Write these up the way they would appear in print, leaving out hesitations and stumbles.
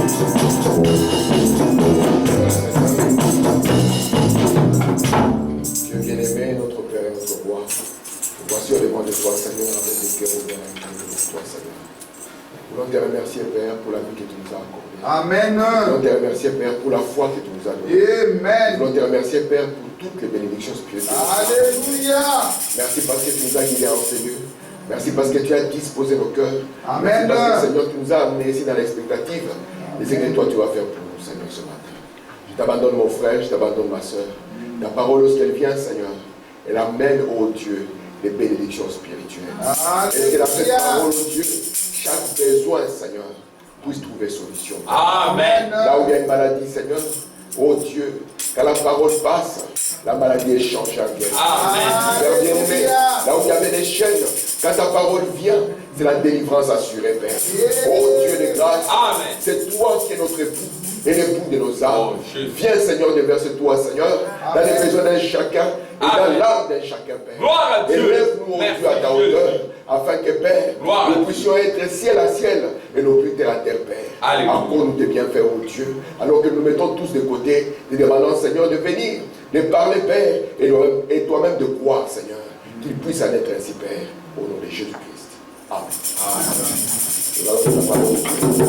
Dieu bien-aimé, notre Père et notre Roi, voici au devant de toi, Seigneur, avec le cœur ouvert devant toi, Seigneur. Nous voulons te remercier, Père, pour la vie que tu nous as accordée. Amen. Nous voulons te remercier, Père, pour la foi que tu nous as donnée. Amen. Nous voulons te remercier, Père, pour toutes les bénédictions spirituelles. Alléluia. Merci parce que tu nous as guidés en ces lieux. Merci parce que tu as disposé nos cœurs. Amen. Merci parce que, Seigneur, tu nous as amenés ici dans l'expectative de ce que toi tu vas faire pour nous, Seigneur, ce matin. Je t'abandonne mon frère, je t'abandonne ma soeur. Ta parole, lorsqu'elle vient, Seigneur, elle amène, oh Dieu, les bénédictions spirituelles. Et que dans cette parole, oh Dieu, chaque besoin, Seigneur, puisse trouver solution. Amen. Là où il y a une maladie, Seigneur, oh Dieu, quand la parole passe, la maladie est changée en guérison. Père bien-aimé, là où il y avait des chaînes, quand ta parole vient, c'est la délivrance assurée, Père. Oh Dieu de grâce, c'est toi qui es notre époux et l'époux de nos âmes. Viens, Seigneur, déverse-toi, Seigneur, dans les besoins d'un chacun et dans l'âme d'un chacun, Père. Élève-nous, oh Dieu, à ta hauteur, afin que, Père, nous puissions être ciel à ciel et non plus terre à terre, Père. Accorde-nous tes bienfaits, oh Dieu, alors que nous mettons tous de côté, nous demandons, Seigneur, de venir, de parler, Père, et toi-même de croire, Seigneur, qu'il puisse en être ainsi, Père, au nom de Jésus-Christ. Amen. Nous allons lire la parole de Dieu.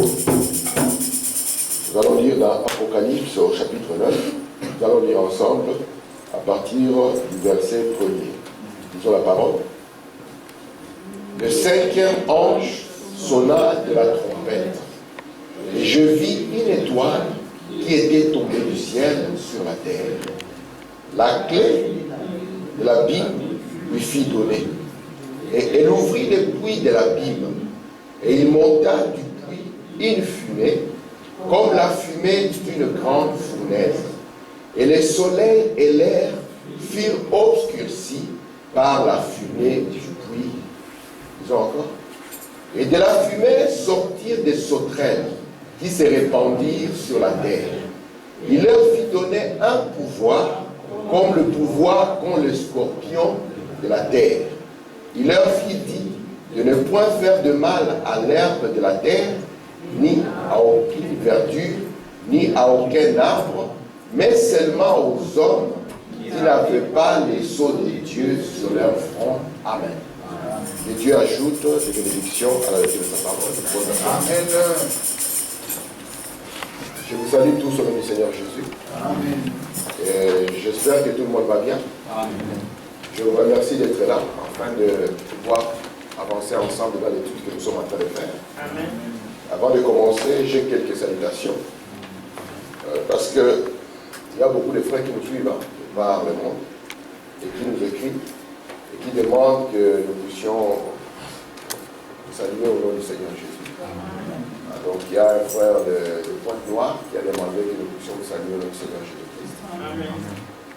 Nous allons lire dans Apocalypse au chapitre 9. Nous allons lire ensemble à partir du verset 1er. Lisons la parole. Le cinquième ange sonna de la trompette. Et je vis une étoile qui était tombée du ciel sur la terre. La clé de l'abîme lui fit donner. Et elle ouvrit les puits de l'abîme. Et il monta du puits une fumée, comme la fumée d'une grande fournaise. Et le soleil et l'air furent obscurcis par la fumée du puits. Disons encore. Et de la fumée sortirent des sauterelles qui se répandirent sur la terre. Il leur fit donner un pouvoir, comme le pouvoir qu'ont les scorpions de la terre. Il leur fit dit de ne point faire de mal à l'herbe de la terre, ni à aucune verdure, ni à aucun arbre, mais seulement aux hommes qui n'avaient pas les sceaux de Dieu sur leur front. Amen. Que Dieu ajoute des bénédictions à la lecture de sa parole. Amen. Je vous salue tous au nom du Seigneur Jésus. Amen. J'espère que tout le monde va bien. Amen. Je vous remercie d'être là, afin de pouvoir avancer ensemble dans l'étude que nous sommes en train de faire. Amen. Avant de commencer, j'ai quelques salutations. Parce que il y a beaucoup de frères qui nous suivent par le monde et qui nous écrivent et qui demandent que nous puissions nous saluer au nom du Seigneur Jésus. Amen. Donc il y a un frère de Pointe-Noire qui a demandé que nous puissions nous saluer au nom du Seigneur Jésus-Christ. Amen.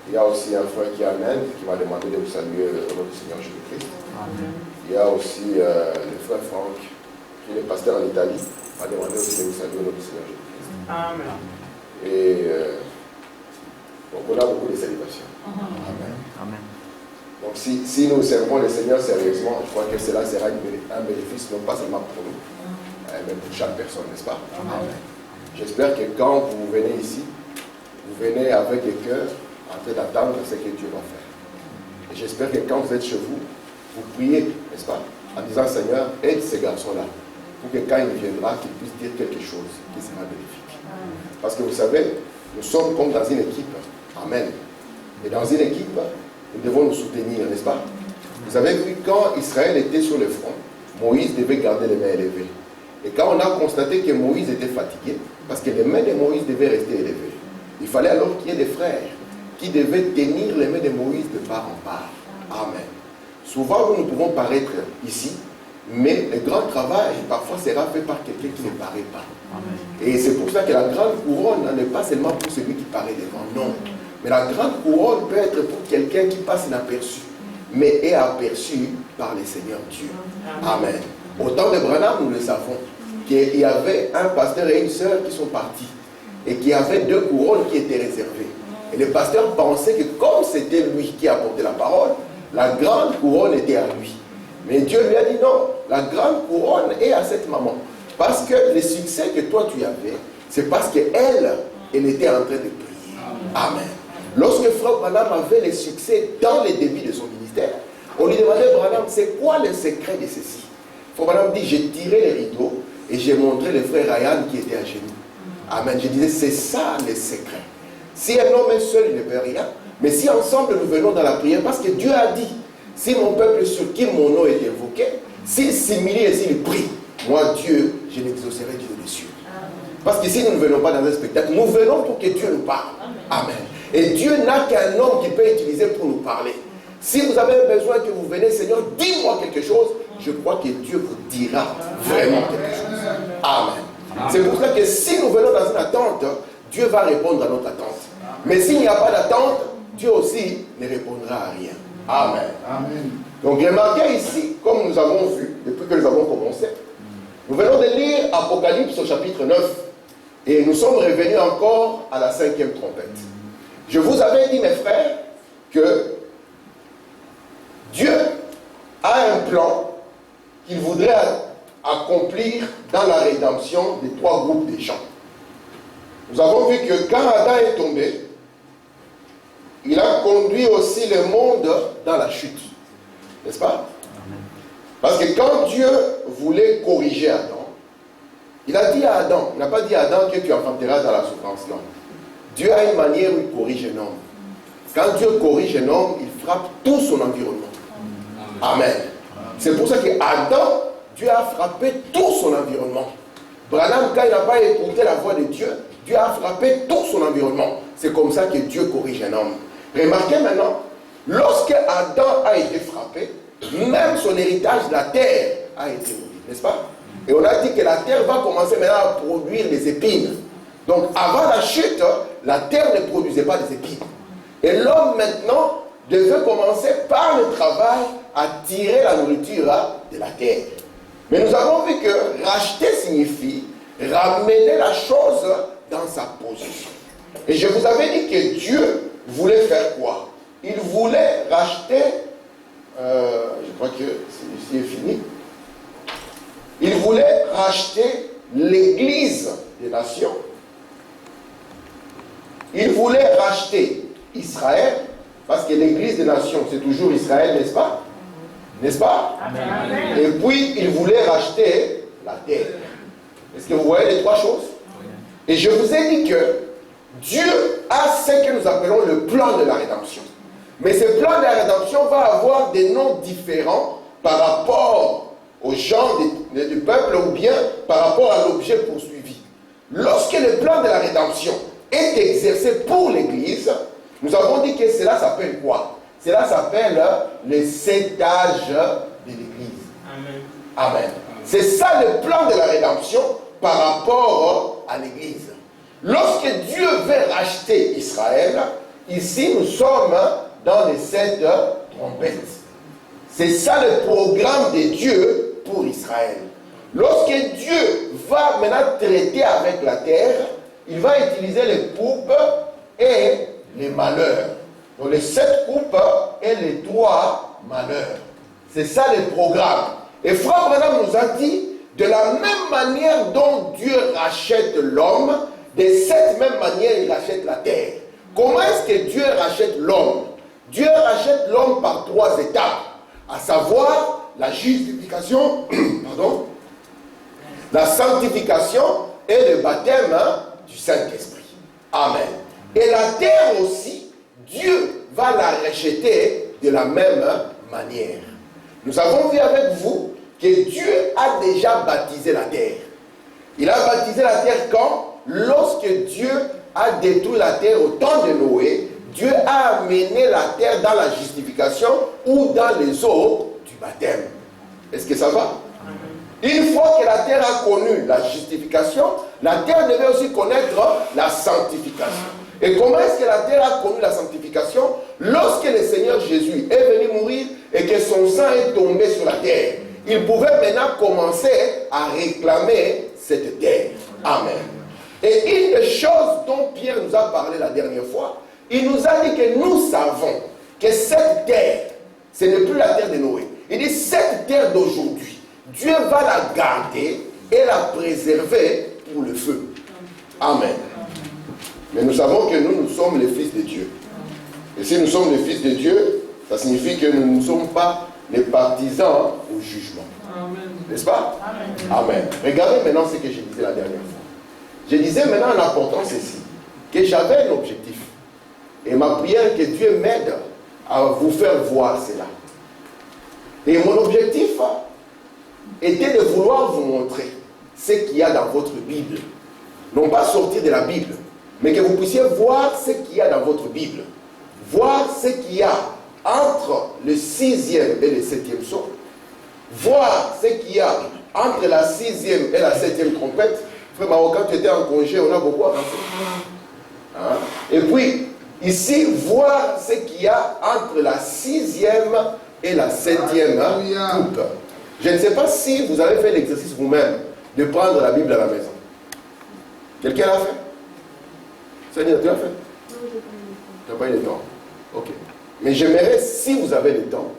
Il y a aussi un frère qui est en Inde qui m'a demandé de vous saluer au nom du Seigneur Jésus-Christ. Amen. Il y a aussi le frère Franck, qui est pasteur en Italie, m'a demandé aussi de vous saluer au nom du Seigneur Jésus-Christ. Amen. Et donc on a beaucoup de salutations. Amen. Amen. Donc si nous servons le Seigneur sérieusement, je crois que cela sera un bénéfice, non pas seulement pour nous, mais pour chaque personne, n'est-ce pas? Amen. J'espère que quand vous venez ici, vous venez avec le cœur en train d'attendre ce que Dieu va faire. Et j'espère que quand vous êtes chez vous, vous priez, n'est-ce pas, en disant, Seigneur, aide ces garçons-là, pour que quand il viendra, qu'il puisse dire quelque chose qui sera bénéfique. Parce que vous savez, nous sommes comme dans une équipe. Amen. Et dans une équipe, nous devons nous soutenir, n'est-ce pas? Vous avez vu, quand Israël était sur le front, Moïse devait garder les mains élevées. Et quand on a constaté que Moïse était fatigué, parce que les mains de Moïse devaient rester élevées, il fallait alors qu'il y ait des frères qui devaient tenir les mains de Moïse de part en part. Amen. Souvent, nous pouvons paraître ici, mais le grand travail, parfois, sera fait par quelqu'un qui ne paraît pas. Amen. Et c'est pour ça que la grande couronne n'est pas seulement pour celui qui paraît devant, non. Mais la grande couronne peut être pour quelqu'un qui passe inaperçu, mais est aperçu par le Seigneur Dieu. Amen. Au temps de Branham, nous le savons, qu'il y avait un pasteur et une sœur qui sont partis, et qu'il y avait 2 couronnes qui étaient réservées. Et le pasteur pensait que comme c'était lui qui apportait la parole, la grande couronne était à lui. Mais Dieu lui a dit non, la grande couronne est à cette maman. Parce que le succès que toi tu avais, C'est parce elle était en train de prier. Amen. Lorsque Frère Branham avait le succès dans les débuts de son ministère, on lui demandait, Branham, c'est quoi le secret de ceci? Frère Branham dit, j'ai tiré les rideaux et j'ai montré le frère Ryan qui était à genoux. Amen. Je disais, c'est ça le secret. Si un homme est seul, il ne peut rien. Mais si ensemble nous venons dans la prière, parce que Dieu a dit, si mon peuple sur qui mon nom est invoqué, s'il s'humilie et s'il prie, moi Dieu, je l'exaucerai Dieu des cieux. Parce qu'ici nous ne venons pas dans un spectacle, nous venons pour que Dieu nous parle. Amen. Et Dieu n'a qu'un homme qui peut utiliser pour nous parler. Si vous avez besoin que vous venez, Seigneur, dis-moi quelque chose, je crois que Dieu vous dira vraiment quelque chose. Amen. C'est pour ça que si nous venons dans une attente, Dieu va répondre à notre attente. Mais s'il n'y a pas d'attente, Dieu aussi ne répondra à rien. Amen. Amen. Donc remarquez ici, comme nous avons vu, depuis que nous avons commencé, nous venons de lire Apocalypse au chapitre 9. Et nous sommes revenus encore à la 5e trompette. Je vous avais dit, mes frères, que Dieu a un plan qu'il voudrait accomplir dans la rédemption des 3 groupes des gens. Nous avons vu que quand Adam est tombé, il a conduit aussi le monde dans la chute. N'est-ce pas? Parce que quand Dieu voulait corriger Adam, il a dit à Adam, il n'a pas dit à Adam que tu enfanteras dans la souffrance, non. Dieu a une manière où il corrige un homme. Quand Dieu corrige un homme, il frappe tout son environnement. Amen. C'est pour ça que Adam, Dieu a frappé tout son environnement. Branham, quand il n'a pas écouté la voix de Dieu, Dieu a frappé tout son environnement. C'est comme ça que Dieu corrige un homme. Remarquez maintenant, lorsque Adam a été frappé, même son héritage de la terre a été maudit, n'est-ce pas? Et on a dit que la terre va commencer maintenant à produire des épines. Donc avant la chute, la terre ne produisait pas des épines. Et l'homme maintenant devait commencer par le travail à tirer la nourriture de la terre. Mais nous avons vu que racheter signifie ramener la chose dans sa position. Et je vous avais dit que Dieu voulait faire quoi? Il voulait racheter, je crois que celui-ci est fini, il voulait racheter l'Église des nations. Il voulait racheter Israël, parce que l'Église des nations, c'est toujours Israël, n'est-ce pas? N'est-ce pas? Amen. Et puis, il voulait racheter la terre. Est-ce que vous voyez les 3 choses? Et je vous ai dit que Dieu a ce que nous appelons le plan de la rédemption. Mais ce plan de la rédemption va avoir des noms différents par rapport aux gens du peuple ou bien par rapport à l'objet poursuivi. Lorsque le plan de la rédemption est exercé pour l'Église, nous avons dit que cela s'appelle quoi? Cela s'appelle le 7 âges de l'Église. Amen. Amen. C'est ça le plan de la rédemption par rapport à l'Église. Lorsque Dieu veut racheter Israël, ici nous sommes dans les 7 trompettes. C'est ça le programme de Dieu pour Israël. Lorsque Dieu va maintenant traiter avec la terre, il va utiliser les coupes et les malheurs. Donc les 7 coupes et les 3 malheurs. C'est ça le programme. Et Frère Branham nous a dit, de la même manière dont Dieu rachète l'homme, de cette même manière il rachète la terre. Comment est-ce que Dieu rachète l'homme? Dieu rachète l'homme par 3 étapes, à savoir la justification, pardon, la sanctification et le baptême du Saint-Esprit. Amen. Et la terre aussi, Dieu va la racheter de la même manière. Nous avons vu avec vous que Dieu a déjà baptisé la terre. Il a baptisé la terre quand? Lorsque Dieu a détruit la terre au temps de Noé, Dieu a amené la terre dans la justification ou dans les eaux du baptême. Est-ce que ça va? Une fois que la terre a connu la justification, la terre devait aussi connaître la sanctification. Et comment est-ce que la terre a connu la sanctification? Lorsque le Seigneur Jésus est venu mourir et que son sang est tombé sur la terre, il pouvait maintenant commencer à réclamer cette terre. Amen. Et une des choses dont Pierre nous a parlé la dernière fois, il nous a dit que nous savons que cette terre, ce n'est plus la terre de Noé. Il dit cette terre d'aujourd'hui, Dieu va la garder et la préserver pour le feu. Amen. Mais nous savons que nous sommes les fils de Dieu. Et si nous sommes les fils de Dieu, ça signifie que nous ne sommes pas les partisans au jugement. N'est-ce pas? Amen. Regardez maintenant ce que je disais la dernière fois. Je disais maintenant en apportant ceci, que j'avais un objectif. Et ma prière, que Dieu m'aide à vous faire voir cela. Et mon objectif était de vouloir vous montrer ce qu'il y a dans votre Bible. Non pas sortir de la Bible, mais que vous puissiez voir ce qu'il y a dans votre Bible. Voir ce qu'il y a entre le 6e et le 7e psaume. Voir ce qu'il y a entre la 6e et la 7e trompette. Frère Maro, quand tu étais en congé, on a beaucoup avancé. Hein? Et puis, ici, voir ce qu'il y a entre la 6e et la 7e coupe. Je ne sais pas si vous avez fait l'exercice vous-même de prendre la Bible à la maison. Quelqu'un l'a fait? Seigneur, tu l'as fait? Tu n'as pas eu le temps. Ok. Mais j'aimerais, si vous avez le temps,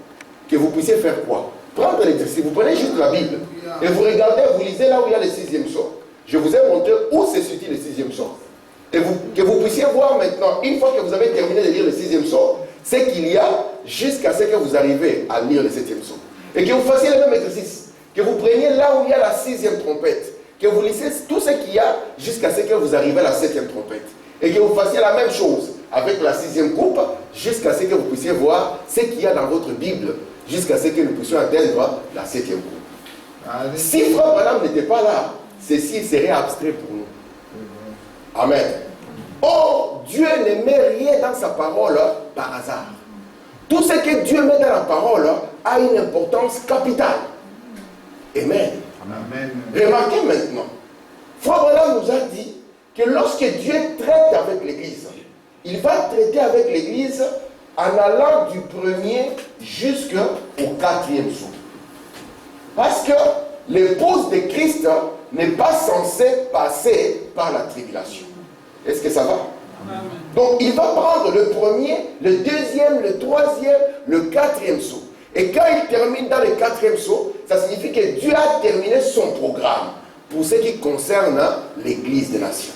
que vous puissiez faire quoi? Prendre l'exercice. Vous prenez juste la Bible et vous regardez, vous lisez là où il y a le 6e psaume. Je vous ai montré où se situe le 6e psaume. Et que vous puissiez voir maintenant, une fois que vous avez terminé de lire le 6e psaume, ce qu'il y a jusqu'à ce que vous arrivez à lire le 7e psaume. Et que vous fassiez le même exercice. Que vous preniez là où il y a la 6e trompette. Que vous lisiez tout ce qu'il y a jusqu'à ce que vous arrivez à la 7e trompette. Et que vous fassiez la même chose avec la 6e coupe jusqu'à ce que vous puissiez voir ce qu'il y a dans votre Bible jusqu'à ce que nous puissions atteindre la 7e coupe. Si Frère Branham n'était pas là, ceci serait abstrait pour nous. Amen. Oh, Dieu ne met rien dans sa parole par hasard. Tout ce que Dieu met dans la parole a une importance capitale. Amen. Amen. Remarquez maintenant, Frère Branham nous a dit que lorsque Dieu traite avec l'Église, il va traiter avec l'Église en allant du 1er jusqu'au 4e psaume. Parce que l'épouse de Christ n'est pas censée passer par la tribulation. Est-ce que ça va? Amen. Donc il va prendre le 1er, le 2e, le 3e, le 4e psaume. Et quand il termine dans le 4e psaume, ça signifie que Dieu a terminé son programme pour ce qui concerne l'Église des nations.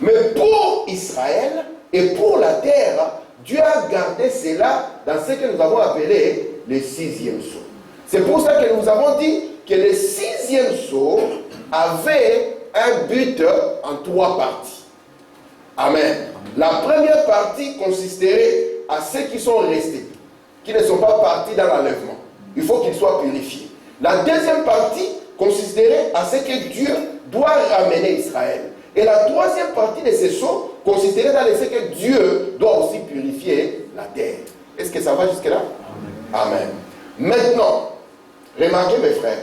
Mais pour Israël et pour la terre, Dieu a gardé cela dans ce que nous avons appelé le 6e psaume. C'est pour ça que nous avons dit que le 6e psaume avait un but en 3 parties. Amen. La première partie consisterait à ceux qui sont restés, qui ne sont pas partis dans l'enlèvement. Il faut qu'ils soient purifiés. La deuxième partie consisterait à ce que Dieu doit ramener Israël. Et la troisième partie de ce psaume consisterait dans ce que Dieu doit aussi purifier la terre. Est-ce que ça va jusque-là? Amen. Amen. Maintenant, remarquez mes frères.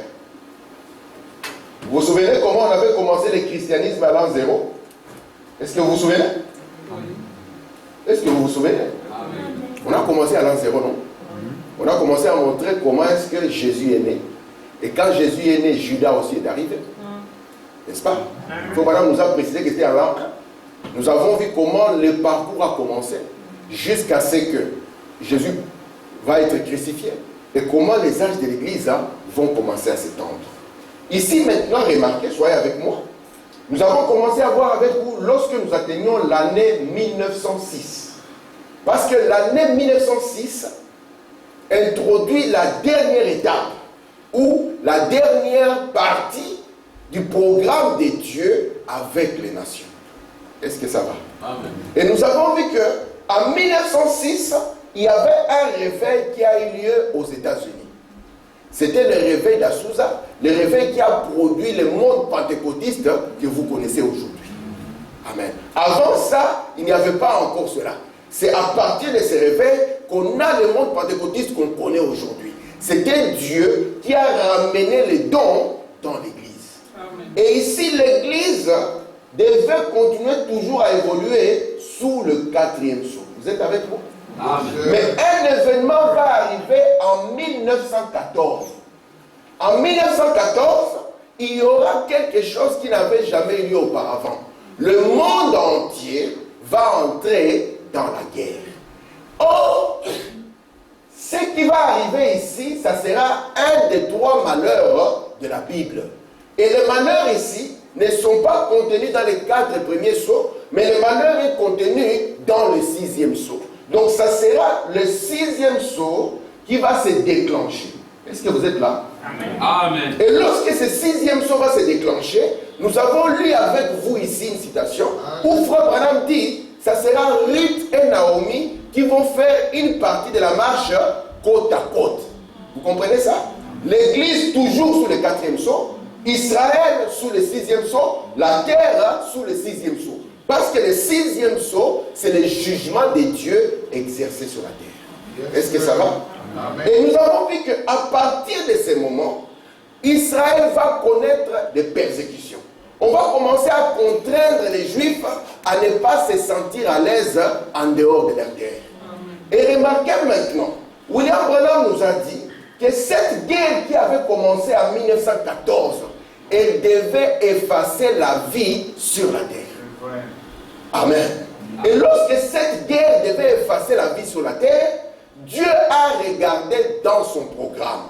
Vous vous souvenez comment on avait commencé le christianisme à l'an 0? Est-ce que vous vous souvenez? Est-ce que vous vous souvenez? Amen. On a commencé à l'an 0, non? On a commencé à montrer comment est-ce que Jésus est né. Et quand Jésus est né, Judas aussi est arrivé. N'est-ce pas? Il faut maintenant nous a précisé que c'était à l'an 1. Nous avons vu comment le parcours a commencé jusqu'à ce que Jésus va être crucifié. Et comment les âges de l'Église vont commencer à s'étendre. Ici maintenant, remarquez, soyez avec moi. Nous avons commencé à voir avec vous lorsque nous atteignions l'année 1906. Parce que l'année 1906 introduit la dernière étape ou la dernière partie du programme de Dieu avec les nations. Est-ce que ça va? Amen. Et nous avons vu qu'en 1906, il y avait un réveil qui a eu lieu aux États-Unis. C'était le réveil d'Azusa, le réveil qui a produit le monde pentecôtiste que vous connaissez aujourd'hui. Amen. Avant ça, il n'y avait pas encore cela. C'est à partir de ce réveil qu'on a le monde pentecôtiste qu'on connaît aujourd'hui. C'était Dieu qui a ramené les dons dans l'Église. Et ici, l'Église devait continuer toujours à évoluer sous le 4e psaume. Vous êtes avec moi? Amen. Mais un événement va arriver en 1914. En 1914, il y aura quelque chose qui n'avait jamais eu lieu auparavant. Le monde entier va entrer dans la guerre. Or, ce qui va arriver ici, ça sera un des 3 malheurs de la Bible. Et le malheur ici, ne sont pas contenus dans les 4 premiers sceaux, mais le malheur est contenu dans le 6e sceau. Donc ça sera le 6e sceau qui va se déclencher. Est-ce que vous êtes là? Amen. Et lorsque ce 6e sceau va se déclencher, nous avons lu avec vous ici une citation où Frère Branham dit, ça sera Ruth et Naomi qui vont faire une partie de la marche côte à côte. Vous comprenez ça? L'église toujours sous le 4e sceau, Israël sous le 6e sceau, la terre sous le 6e sceau. Parce que le 6e sceau, c'est le jugement de Dieu exercé sur la terre. Est-ce que ça va? Amen. Et nous avons vu qu'à partir de ce moment, Israël va connaître des persécutions. On va commencer à contraindre les Juifs à ne pas se sentir à l'aise en dehors de leur terre. Et remarquez maintenant, William Branham nous a dit que cette guerre qui avait commencé en 1914, elle devait effacer la vie sur la terre. Amen. Et lorsque cette guerre devait effacer la vie sur la terre, Dieu a regardé dans son programme.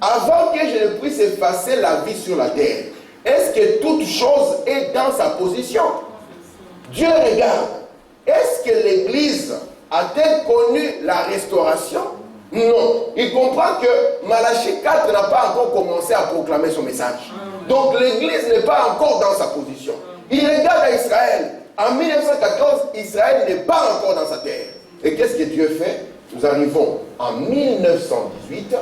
Avant que je ne puisse effacer la vie sur la terre, est-ce que toute chose est dans sa position? Dieu regarde. Est-ce que l'Église a-t-elle connu la restauration? Non. Il comprend que Malachie 4 n'a pas encore commencé à proclamer son message. Donc l'Église n'est pas encore dans sa position. Il regarde à Israël. En 1914, Israël n'est pas encore dans sa terre. Et qu'est-ce que Dieu fait? Nous arrivons en 1918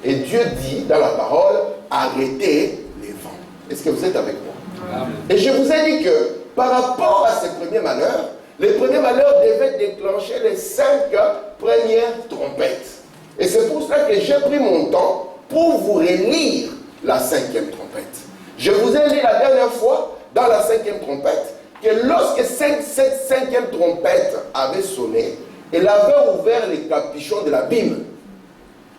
et Dieu dit dans la parole, arrêtez les vents. Est-ce que vous êtes avec moi? Amen. Et je vous ai dit que par rapport à ces premiers malheurs, les premiers malheurs devaient déclencher les 5 premières trompettes. Et c'est pour cela que j'ai pris mon temps pour vous relire la 5e trompette. Je vous ai lu la dernière fois dans la 5e trompette que lorsque cette 5e trompette avait sonné, elle avait ouvert les capuchons de la Bible.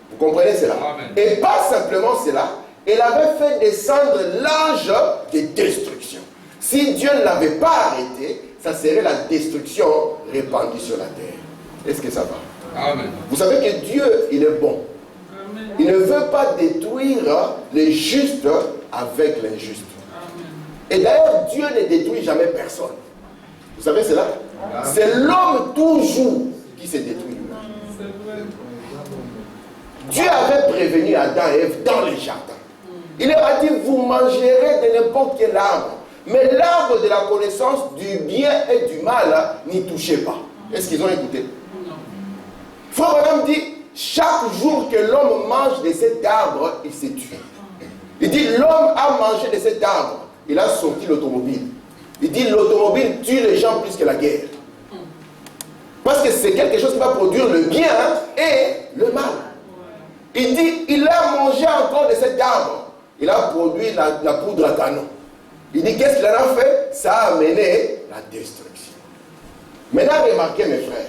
Vous comprenez cela? Amen. Et pas simplement cela, elle avait fait descendre l'ange de destruction. Si Dieu ne l'avait pas arrêté, ça serait la destruction répandue sur la terre. Est-ce que ça va? Amen. Vous savez que Dieu, il est bon. Amen. Il ne veut pas détruire les justes avec l'injuste. Et d'ailleurs, Dieu ne détruit jamais personne. Vous savez cela? C'est l'homme toujours qui se détruit. Dieu avait prévenu Adam et Ève dans les jardins. Il leur a dit, vous mangerez de n'importe quel arbre. Mais l'arbre de la connaissance du bien et du mal, n'y touchez pas. Est-ce qu'ils ont écouté? Non. Frère Branham dit, chaque jour que l'homme mange de cet arbre, il s'est tué. Il dit, l'homme a mangé de cet arbre. Il a sorti l'automobile. Il dit, l'automobile tue les gens plus que la guerre. Parce que c'est quelque chose qui va produire le bien et le mal. Il dit, il a mangé encore de cet arbre. Il a produit la poudre à canon. Il dit, qu'est-ce qu'il en a fait? Ça a amené la destruction. Maintenant, remarquez mes frères.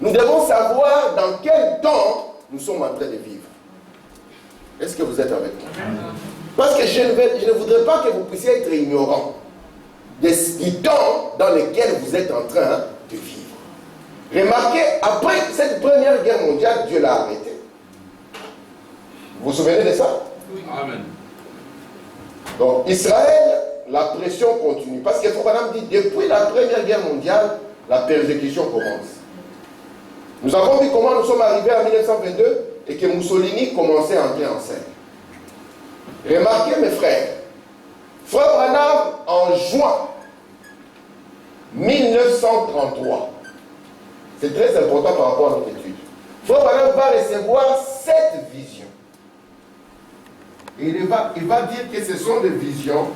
Nous devons savoir dans quel temps nous sommes en train de vivre. Est-ce que vous êtes avec moi? Parce que je ne voudrais pas que vous puissiez être ignorants du temps dans lequel vous êtes en train de vivre. Remarquez, après cette première guerre mondiale, Dieu l'a arrêté. Vous vous souvenez de ça? Oui. Amen. Donc, Israël, la pression continue. Parce que Branham dit, depuis la première guerre mondiale, la persécution commence. Nous avons vu comment nous sommes arrivés en 1922 et que Mussolini commençait à entrer en scène. Remarquez mes frères, Frère Branham en juin 1933, c'est très important par rapport à notre étude, Frère Branham va recevoir 7 visions. Et il va dire que ce sont des visions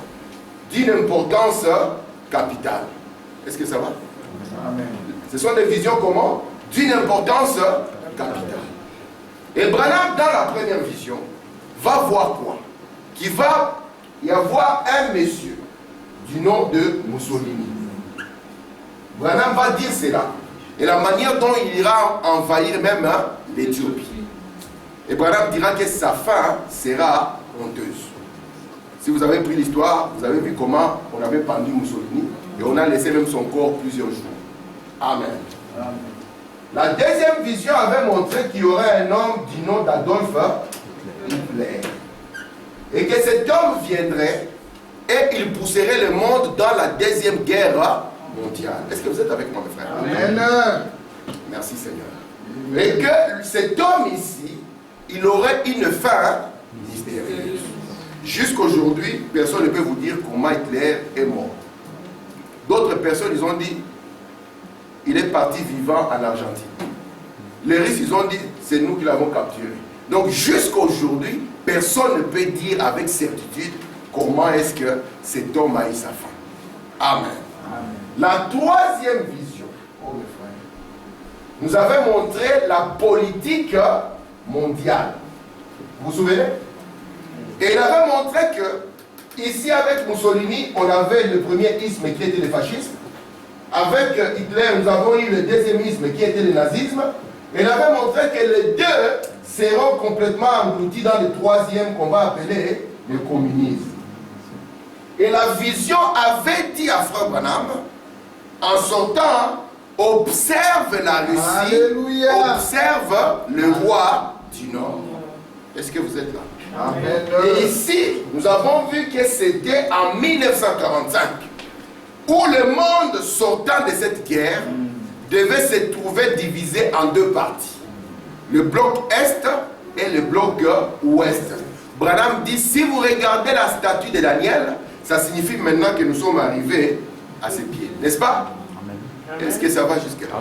d'une importance capitale. Est-ce que ça va? Amen. Ce sont des visions comment? D'une importance capitale. Et Branham, dans la première vision, va voir quoi? Qu'il va y avoir un monsieur du nom de Mussolini. Branham va dire cela. Et la manière dont il ira envahir même l'Éthiopie. Et Branham dira que sa fin sera honteuse. Si vous avez pris l'histoire, vous avez vu comment on avait pendu Mussolini et on a laissé même son corps plusieurs jours. Amen. Amen. La deuxième vision avait montré qu'il y aurait un homme du nom d'Adolf Hitler. Et que cet homme viendrait et il pousserait le monde dans la deuxième guerre mondiale. Est-ce que vous êtes avec moi, mes frères? Amen. Merci Seigneur. Et que cet homme ici, il aurait une fin mystérieuse. Jusqu'aujourd'hui, personne ne peut vous dire comment Hitler est mort. D'autres personnes, ils ont dit, il est parti vivant en Argentine. Les Russes, ils ont dit, c'est nous qui l'avons capturé. Donc jusqu'aujourd'hui, personne ne peut dire avec certitude comment est-ce que cet homme a eu sa fin. Amen. Amen. La troisième vision, oh mes frères, nous avait montré la politique mondiale. Vous vous souvenez? Et il avait montré que, ici avec Mussolini, on avait le premier isme qui était le fascisme. Avec Hitler, nous avons eu le deuxième isme qui était le nazisme. Et il avait montré que les deux seront complètement engloutis dans le troisième qu'on va appeler le communisme. Et la vision avait dit à Frère Branham, en sortant, observe la Russie, Alléluia. Observe le roi du Nord. Est-ce que vous êtes là? Amen. Et ici, nous avons vu que c'était en 1945, où le monde sortant de cette guerre devait se trouver divisé en deux parties. Le bloc Est et le bloc Ouest. Branham dit, si vous regardez la statue de Daniel, ça signifie maintenant que nous sommes arrivés à ses pieds. N'est-ce pas? Est-ce que ça va jusqu'à là?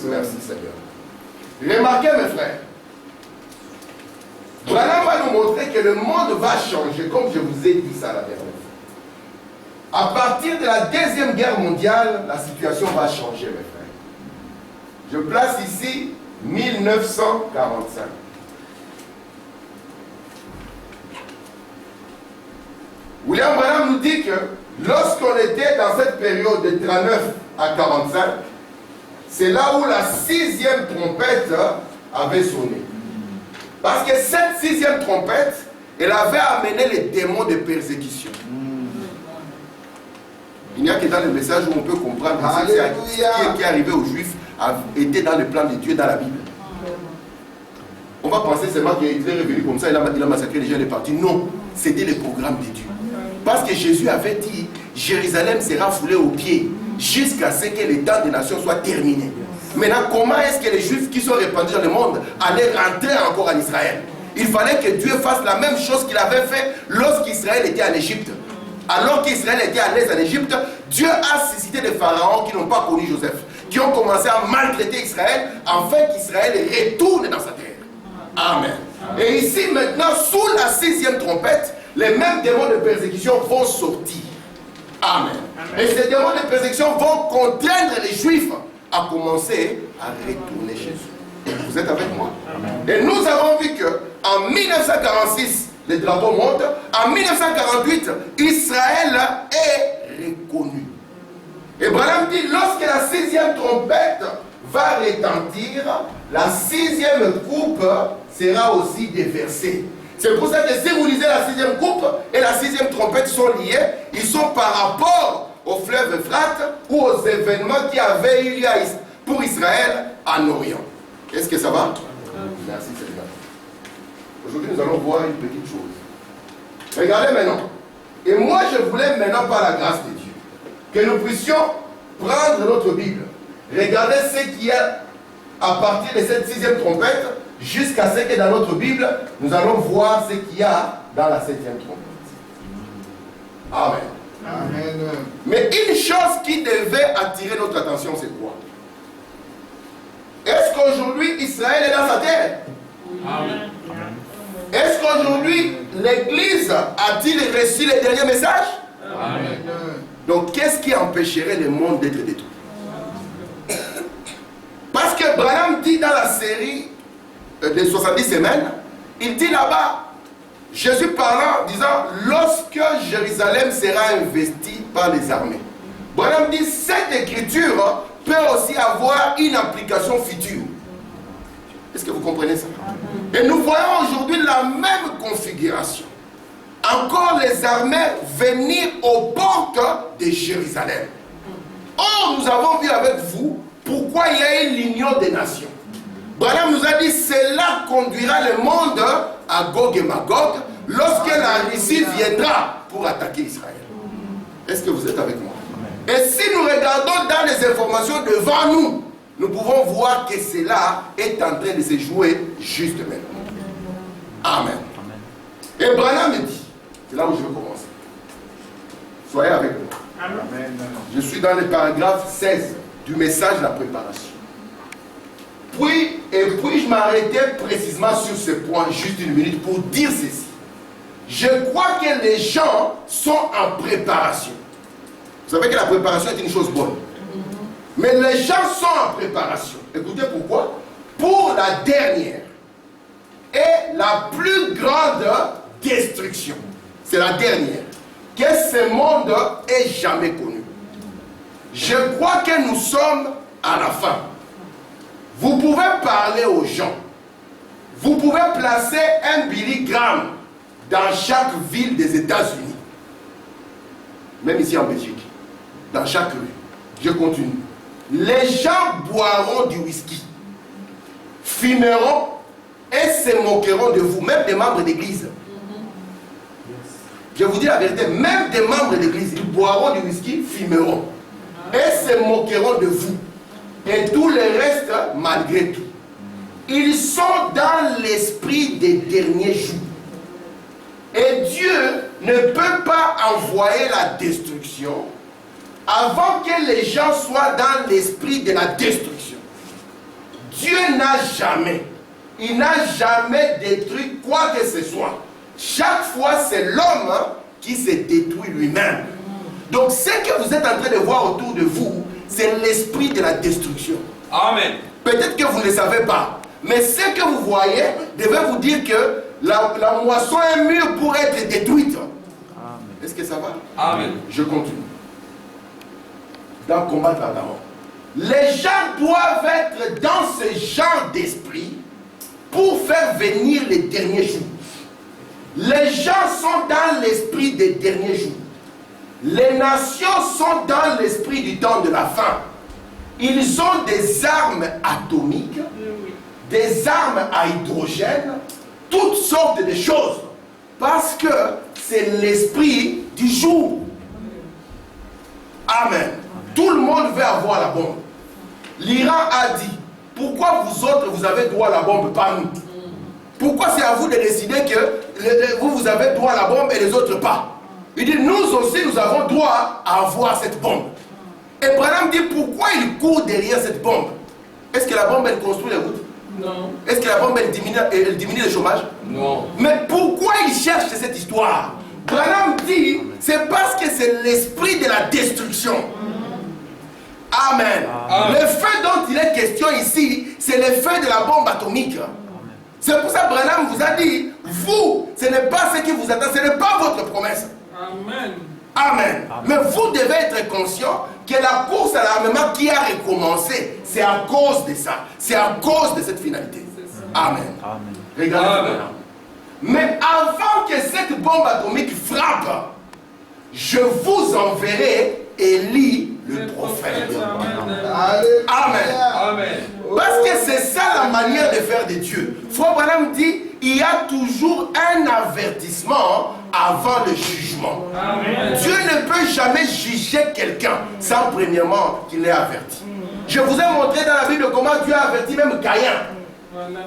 Merci Seigneur. Remarquez mes frères, Branham va nous montrer que le monde va changer, comme je vous ai dit ça la dernière fois. À partir de la Deuxième Guerre mondiale, la situation va changer mes frères. Je place ici 1945. William Branham nous dit que lorsqu'on était dans cette période de 39 à 45, c'est là où la sixième trompette avait sonné. Parce que cette sixième trompette, elle avait amené les démons de persécution. Il n'y a que dans le message où on peut comprendre que ce qui est arrivé aux Juifs était dans le plan de Dieu dans la Bible. On va penser seulement qu'il est revenu comme ça, il a massacré les gens et il est parti. Non, c'était le programme de Dieu. Parce que Jésus avait dit, Jérusalem sera foulée aux pieds jusqu'à ce que le temps des nations soit terminé. Maintenant, comment est-ce que les Juifs qui sont répandus dans le monde allaient rentrer encore en Israël? Il fallait que Dieu fasse la même chose qu'il avait fait lorsqu'Israël était en Égypte. Alors qu'Israël était à l'aise en Égypte, Dieu a suscité des pharaons qui n'ont pas connu Joseph, qui ont commencé à maltraiter Israël afin qu'Israël retourne dans sa terre. Amen. Et ici maintenant, sous la sixième trompette, les mêmes démons de persécution vont sortir. Amen. Et ces démons de persécution vont contraindre les Juifs à commencer à retourner chez eux. Vous êtes avec moi? Et nous avons vu qu'en 1946, le drapeau monte. En 1948, Israël est reconnu. Et Branham dit, lorsque la sixième trompette va retentir, la sixième coupe sera aussi déversée. C'est pour ça que si vous lisez la sixième coupe et la sixième trompette sont liés, ils sont par rapport au fleuve Euphrate ou aux événements qui avaient eu lieu pour Israël en Orient. Est-ce que ça va? Merci Seigneur. Aujourd'hui, nous allons voir une petite chose. Regardez maintenant. Et moi, je voulais maintenant, par la grâce de Dieu, que nous puissions prendre notre Bible, regarder ce qu'il y a à partir de cette sixième trompette, jusqu'à ce que dans notre Bible, nous allons voir ce qu'il y a dans la septième trompette. Amen. Amen. Mais une chose qui devait attirer notre attention, c'est quoi? Est-ce qu'aujourd'hui Israël est dans sa terre? Amen. Est-ce qu'aujourd'hui l'Église a-t-il reçu les derniers messages? Amen. Donc qu'est-ce qui empêcherait le monde d'être détruit? Parce que Branham dit dans la série des 70 semaines, il dit là-bas, Jésus parlant, disant, lorsque Jérusalem sera investie par les armées. Branham dit, cette écriture peut aussi avoir une application future. Est-ce que vous comprenez ça? Et nous voyons aujourd'hui la même configuration. Encore les armées venir aux portes de Jérusalem. Or, nous avons vu avec vous pourquoi il y a eu l'union des nations. Branham nous a dit, cela conduira le monde à Gog et Magog lorsque la Russie viendra pour attaquer Israël. Est-ce que vous êtes avec moi? Et si nous regardons dans les informations devant nous, nous pouvons voir que cela est en train de se jouer juste maintenant. Amen. Et Branham me dit, c'est là où je veux commencer. Soyez avec moi. Amen. Je suis dans le paragraphe 16 du message de la préparation. Puis je m'arrêtais précisément sur ce point, juste une minute, pour dire ceci. Je crois que les gens sont en préparation. Vous savez que la préparation est une chose bonne. Mais les gens sont en préparation. Écoutez pourquoi? Pour la dernière et la plus grande destruction. C'est la dernière que ce monde ait jamais connue. Je crois que nous sommes à la fin. Vous pouvez parler aux gens. Vous pouvez placer un Billy Graham dans chaque ville des États-Unis. Même ici en Belgique. Dans chaque rue. Je continue. Les gens boiront du whisky, fumeront et se moqueront de vous, même des membres d'église. Je vous dis la vérité, même des membres d'église, ils boiront du whisky, fumeront et se moqueront de vous. Et tout le reste, malgré tout. Ils sont dans l'esprit des derniers jours. Et Dieu ne peut pas envoyer la destruction avant que les gens soient dans l'esprit de la destruction. Dieu n'a jamais, il n'a jamais détruit quoi que ce soit. Chaque fois, c'est l'homme qui se détruit lui-même. Donc, ce que vous êtes en train de voir autour de vous, c'est l'esprit de la destruction. Amen. Peut-être que vous ne le savez pas, mais ce que vous voyez devait vous dire que la moisson est mûre pour être détruite. Est-ce que ça va? Amen. Je continue. Dans combattre la parole. Les gens doivent être dans ce genre d'esprit pour faire venir les derniers jours. Les gens sont dans l'esprit des derniers jours. Les nations sont dans l'esprit du temps de la fin. Ils ont des armes atomiques, des armes à hydrogène, toutes sortes de choses. Parce que c'est l'esprit du jour. Amen. Tout le monde veut avoir la bombe. L'Iran a dit, pourquoi vous autres, vous avez droit à la bombe, pas nous? Pourquoi c'est à vous de décider que vous avez droit à la bombe et les autres pas? Il dit, nous aussi, nous avons droit à avoir cette bombe. Et Branham dit, pourquoi il court derrière cette bombe? Est-ce que la bombe, elle construit les routes? Non. Est-ce que la bombe, elle diminue le chômage? Non. Mais pourquoi il cherche cette histoire? Branham dit, c'est parce que c'est l'esprit de la destruction. Amen. Amen. Le feu dont il est question ici, c'est le feu de la bombe atomique. C'est pour ça que Branham vous a dit, vous, ce n'est pas ce qui vous attend, ce n'est pas votre promesse. Amen. Amen. Amen. Mais vous devez être conscient que la course à l'armement qui a recommencé, c'est à cause de ça. C'est à cause de cette finalité. Amen. Amen. Regardez. Amen. Mais avant que cette bombe atomique frappe, je vous enverrai Élie le prophète. Amen. Amen. Amen. Parce que c'est ça la manière de faire de Dieu. Frère Branham dit, il y a toujours un avertissement avant le jugement. Amen. Dieu ne peut jamais juger quelqu'un sans premièrement qu'il l'ait averti. Je vous ai montré dans la Bible comment Dieu a averti même Caïn. Voilà.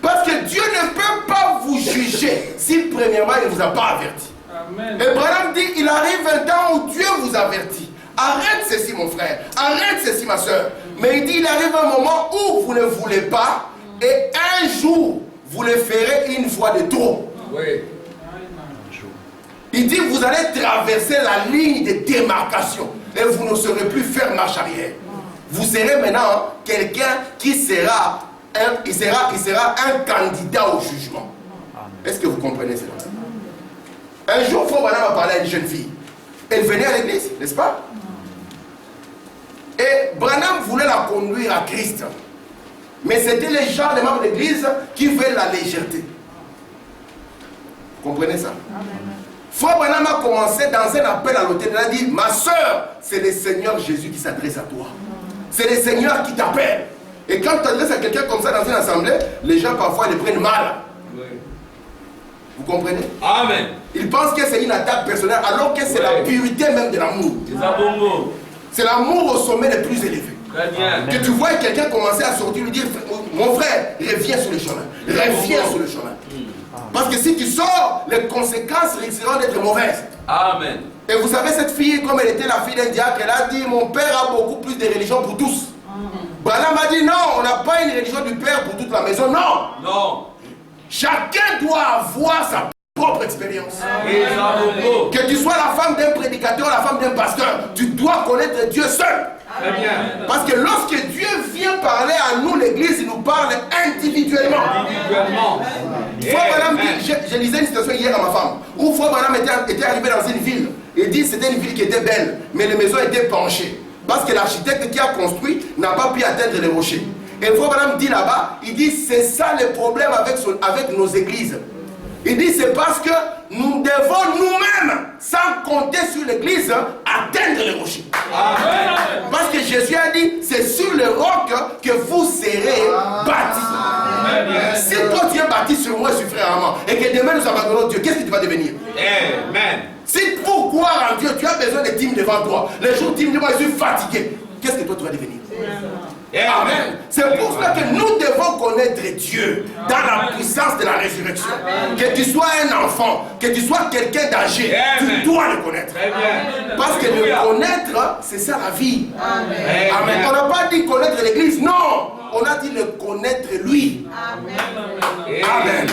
Parce que Dieu ne peut pas vous juger si premièrement il ne vous a pas averti. Amen. Et Branham dit, il arrive un temps où Dieu vous avertit. Arrête ceci mon frère, arrête ceci ma soeur. Mais il dit, il arrive un moment où vous ne voulez pas et un jour vous le ferez une fois de trop. Oui. Il dit, vous allez traverser la ligne de démarcation et vous ne saurez plus faire marche arrière. Vous serez maintenant quelqu'un qui sera un candidat au jugement. Est-ce que vous comprenez cela? Un jour, Frère Branham a parlé à une jeune fille. Elle venait à l'église, n'est-ce pas? Et Branham voulait la conduire à Christ. Mais c'était les gens, les membres de l'église, qui veulent la légèreté. Vous comprenez ça? Frère Branham a commencé dans un appel à l'autel. Il a dit, ma soeur, c'est le Seigneur Jésus qui s'adresse à toi. C'est le Seigneur qui t'appelle. Et quand tu t'adresses à quelqu'un comme ça dans une assemblée, les gens parfois les prennent mal. Oui. Vous comprenez? Amen. Il pense que c'est une attaque personnelle alors que c'est la pureté même de l'amour. C'est l'amour au sommet le plus élevé. Que tu vois quelqu'un commencer à sortir, lui dire, mon frère, reviens sur le chemin. Reviens sur le chemin. Parce que si tu sors, les conséquences risqueront d'être mauvaises. Amen. Et vous savez, cette fille, comme elle était la fille d'un diacre, elle a dit, mon père a beaucoup plus de religion pour tous. Branham a dit, non, on n'a pas une religion du père pour toute la maison. Non. Non. Chacun doit avoir sa propre expérience. Que tu sois la femme d'un prédicateur, la femme d'un pasteur, tu dois connaître Dieu seul. Très bien. Parce que lorsque Dieu vient parler à nous, l'église, il nous parle individuellement. Frère Branham dit, je lisais une situation hier à ma femme, où Frère Branham était arrivé dans une ville, et dit c'était une ville qui était belle, mais les maisons étaient penchées. Parce que l'architecte qui a construit n'a pas pu atteindre les rochers. Et Frère Branham dit là-bas, il dit c'est ça le problème avec nos églises. Il dit c'est parce que nous devons nous-mêmes, sans compter sur l'église, atteindre les rochers. Amen. Parce que Jésus a dit, c'est sur le roc que vous serez bâtis. Si toi tu es bâti sur moi, sur frère Armand, et que demain nous abandonnons Dieu, qu'est-ce que tu vas devenir? Amen. Si pour croire en Dieu, tu as besoin de team devant toi, les jours team devant, je suis fatigué, qu'est-ce que toi tu vas devenir? Amen. C'est pour cela que nous devons connaître Dieu dans la puissance de la résurrection. Amen. Que tu sois un enfant, que tu sois quelqu'un d'âgé, tu dois le connaître. Parce que le connaître, c'est ça la vie. Amen. Amen. On n'a pas dit connaître l'église, non. On a dit le connaître lui. Amen. Amen.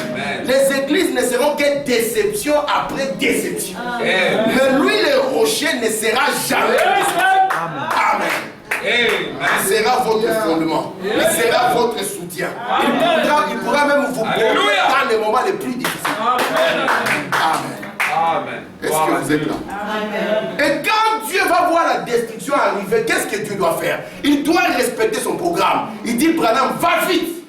Les églises ne seront que déception après déception. Amen. Mais lui, le rocher, ne sera jamais déception. Amen. Il sera votre fondement. Il sera votre soutien. Il pourra même vous porter dans les moments les plus difficiles. Amen. Est-ce que vous êtes là? Et quand Dieu va voir la destruction arriver, qu'est-ce que Dieu doit faire? Il doit respecter son programme. Il dit, Branham, va vite.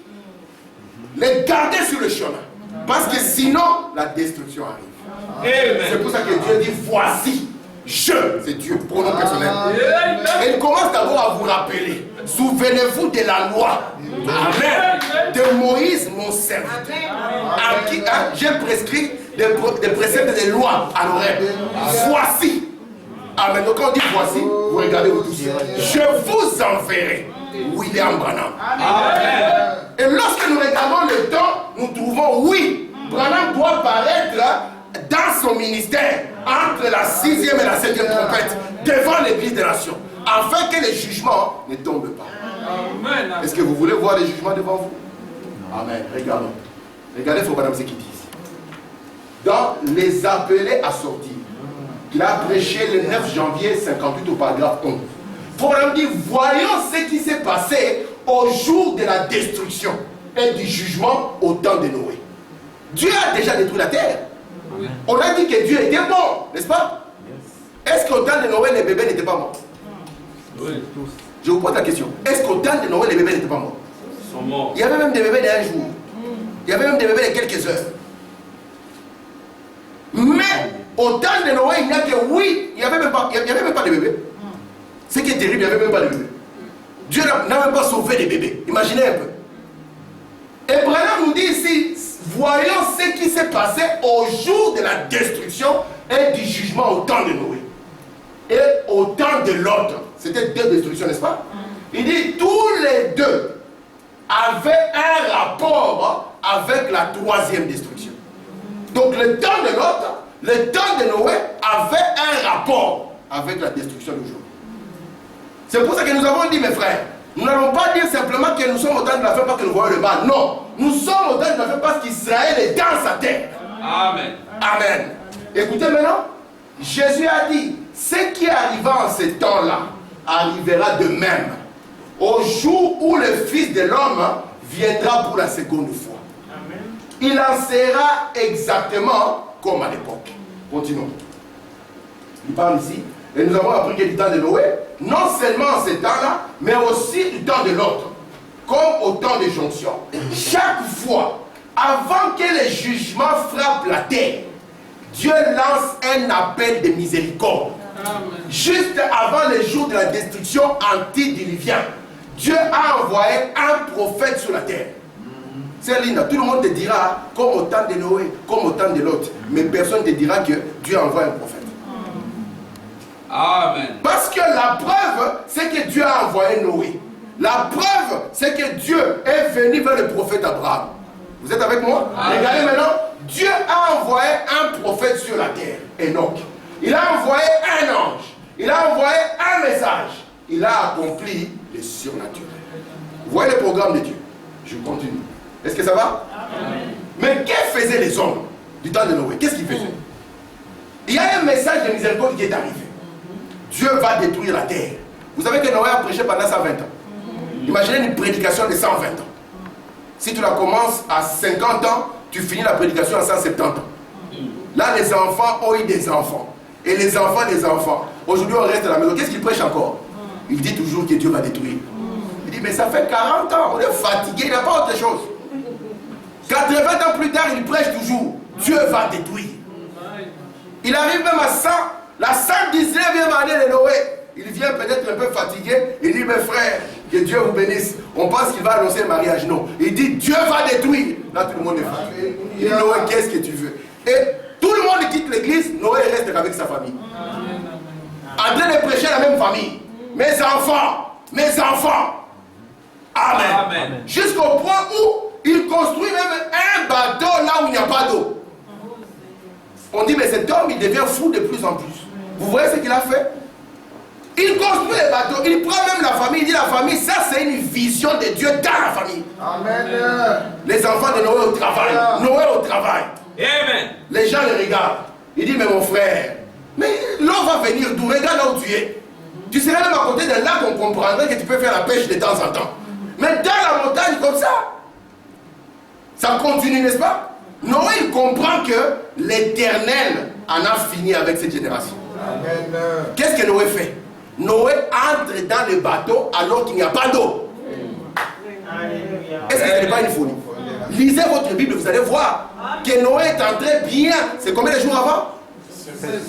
Les garder sur le chemin. Parce que sinon, la destruction arrive. C'est pour ça que Dieu dit, voici. C'est Dieu, pronom personnel. Et il commence d'abord à vous rappeler. Souvenez-vous de la loi. Amen. De Moïse, mon serviteur. À qui j'ai prescrit des préceptes et des lois à l'oreille. Voici. Amen. Donc quand on dit voici, vous regardez vous tous. Je vous enverrai. William Branham. Amen. Et lorsque nous regardons le temps, nous trouvons oui, Branham doit paraître dans son ministère entre la 6e et la 7e trompette devant l'église des nations, afin que les jugements ne tombent pas. Est-ce que vous voulez voir les jugements devant vous? Amen. Regardons. Regardez Frère Branham ce qu'il dit ici. Dans les appelés à sortir, il a prêché le 9 janvier 58 au paragraphe 11. Frère Branham dit, voyons ce qui s'est passé au jour de la destruction et du jugement au temps de Noé. Dieu a déjà détruit la terre. On a dit que Dieu était bon, n'est-ce pas? Est-ce qu'au temps de Noé, les bébés n'étaient pas morts? Oui. Je vous pose la question. Est-ce qu'au temps de Noé, les bébés n'étaient pas morts? Ils sont morts. Il y avait même des bébés d'un jour. Il y avait même des bébés de quelques heures. Mais au temps de Noé, il n'y a que oui, il n'y avait même pas de bébés. Ce qui est terrible, il n'y avait même pas de bébés. Dieu n'a même pas sauvé les bébés. Imaginez un peu. Et Branham nous dit ici, voyons ce qui s'est passé au jour de la destruction et du jugement au temps de Noé. Et au temps de Lot. C'était deux destructions, n'est-ce pas? Il dit, tous les deux avaient un rapport avec la troisième destruction. Donc le temps de Lot, le temps de Noé avait un rapport avec la destruction d'aujourd'hui. C'est pour ça que nous avons dit, mes frères, nous n'allons pas dire simplement que nous sommes au temps de la fin parce que nous voyons le mal. Non, nous sommes au temps de la fin parce qu'Israël est dans sa terre. Amen. Amen. Écoutez maintenant, Jésus a dit, ce qui arriva en ce temps-là arrivera de même au jour où le Fils de l'homme viendra pour la seconde fois. Amen. Il en sera exactement comme à l'époque. Continuons. Il parle ici. Et nous avons appris que du temps de Noé, non seulement en ce temps-là, mais aussi du temps de l'autre, comme au temps de jonction. Chaque fois, avant que les jugements frappent la terre, Dieu lance un appel de miséricorde. Amen. Juste avant les jours de la destruction antédiluvienne, Dieu a envoyé un prophète sur la terre. C'est Linda, tout le monde te dira comme au temps de Noé, comme au temps de l'autre. Mais personne ne te dira que Dieu envoie un prophète. Amen. Parce que la preuve, c'est que Dieu a envoyé Noé. La preuve, c'est que Dieu est venu vers le prophète Abraham. Vous êtes avec moi? Amen. Regardez maintenant, Dieu a envoyé un prophète sur la terre, Enoch. Il a envoyé un ange. Il a envoyé un message. Il a accompli le surnaturel. Vous voyez le programme de Dieu? Je continue. Est-ce que ça va? Amen. Mais que faisaient les hommes du temps de Noé? Qu'est-ce qu'ils faisaient? Il y a un message de miséricorde qui est arrivé. Dieu va détruire la terre. Vous savez que Noé a prêché pendant 120 ans. Imaginez une prédication de 120 ans. Si tu la commences à 50 ans, tu finis la prédication à 170 ans. Là, les enfants ont eu des enfants. Et les enfants des enfants. Aujourd'hui, on reste à la maison. Qu'est-ce qu'il prêche encore? Il dit toujours que Dieu va détruire. Il dit, mais ça fait 40 ans, on est fatigué, il n'a pas autre chose. 80 ans plus tard, il prêche toujours. Dieu va détruire. Il arrive même à 100, la 119e année de Noé. Il vient peut-être un peu fatigué. Il dit, mes frères, que Dieu vous bénisse. On pense qu'il va annoncer le mariage. Non. Il dit, Dieu va détruire. Là, tout le monde est fatigué. Il dit, Noé, qu'est-ce que tu veux? Et tout le monde quitte l'église. Noé reste avec sa famille. En train de prêcher la même famille. Mes enfants, mes enfants. Amen. Amen. Jusqu'au point où il construit même un bateau là où il n'y a pas d'eau. On dit, mais cet homme, il devient fou de plus en plus. Vous voyez ce qu'il a fait? Il construit les bateaux, il prend même la famille, il dit la famille, ça c'est une vision de Dieu dans la famille. Amen. Les enfants de Noé au travail, Noé au travail. Amen. Les gens le regardent. Il dit, mais mon frère, mais l'eau va venir d'où? Regarde là où tu es. Tu serais même à côté d'un lac, on comprendrait que tu peux faire la pêche de temps en temps. Mais dans la montagne comme ça continue, n'est-ce pas? Noé, il comprend que l'Éternel en a fini avec cette génération. Amen. Qu'est-ce que Noé fait? Noé entre dans le bateau alors qu'il n'y a pas d'eau. Est-ce que ce n'est pas une folie? Lisez votre Bible, vous allez voir que Noé est entré bien. C'est combien de jours avant?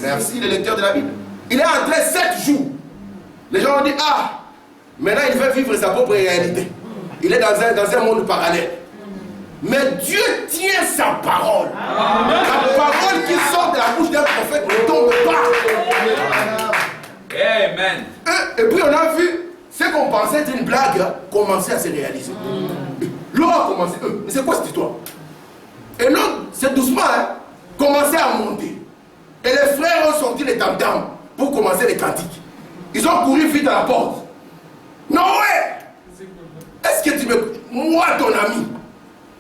Merci le lecteur de la Bible. Il est entré 7 jours. Les gens ont dit, ah, maintenant il veut vivre sa propre réalité. Il est dans un monde parallèle. Mais Dieu tient sa parole. Amen. La parole qui sort de la bouche d'un prophète ne tombe pas. Amen. Et puis on a vu ce qu'on pensait être une blague commencer à se réaliser. L'eau a commencé. Mais c'est quoi cette histoire? Et l'eau, c'est doucement, commencé à monter. Et les frères ont sorti les tam-tams pour commencer les cantiques. Ils ont couru vite à la porte. Noé! Est-ce que tu me... Moi, ton ami.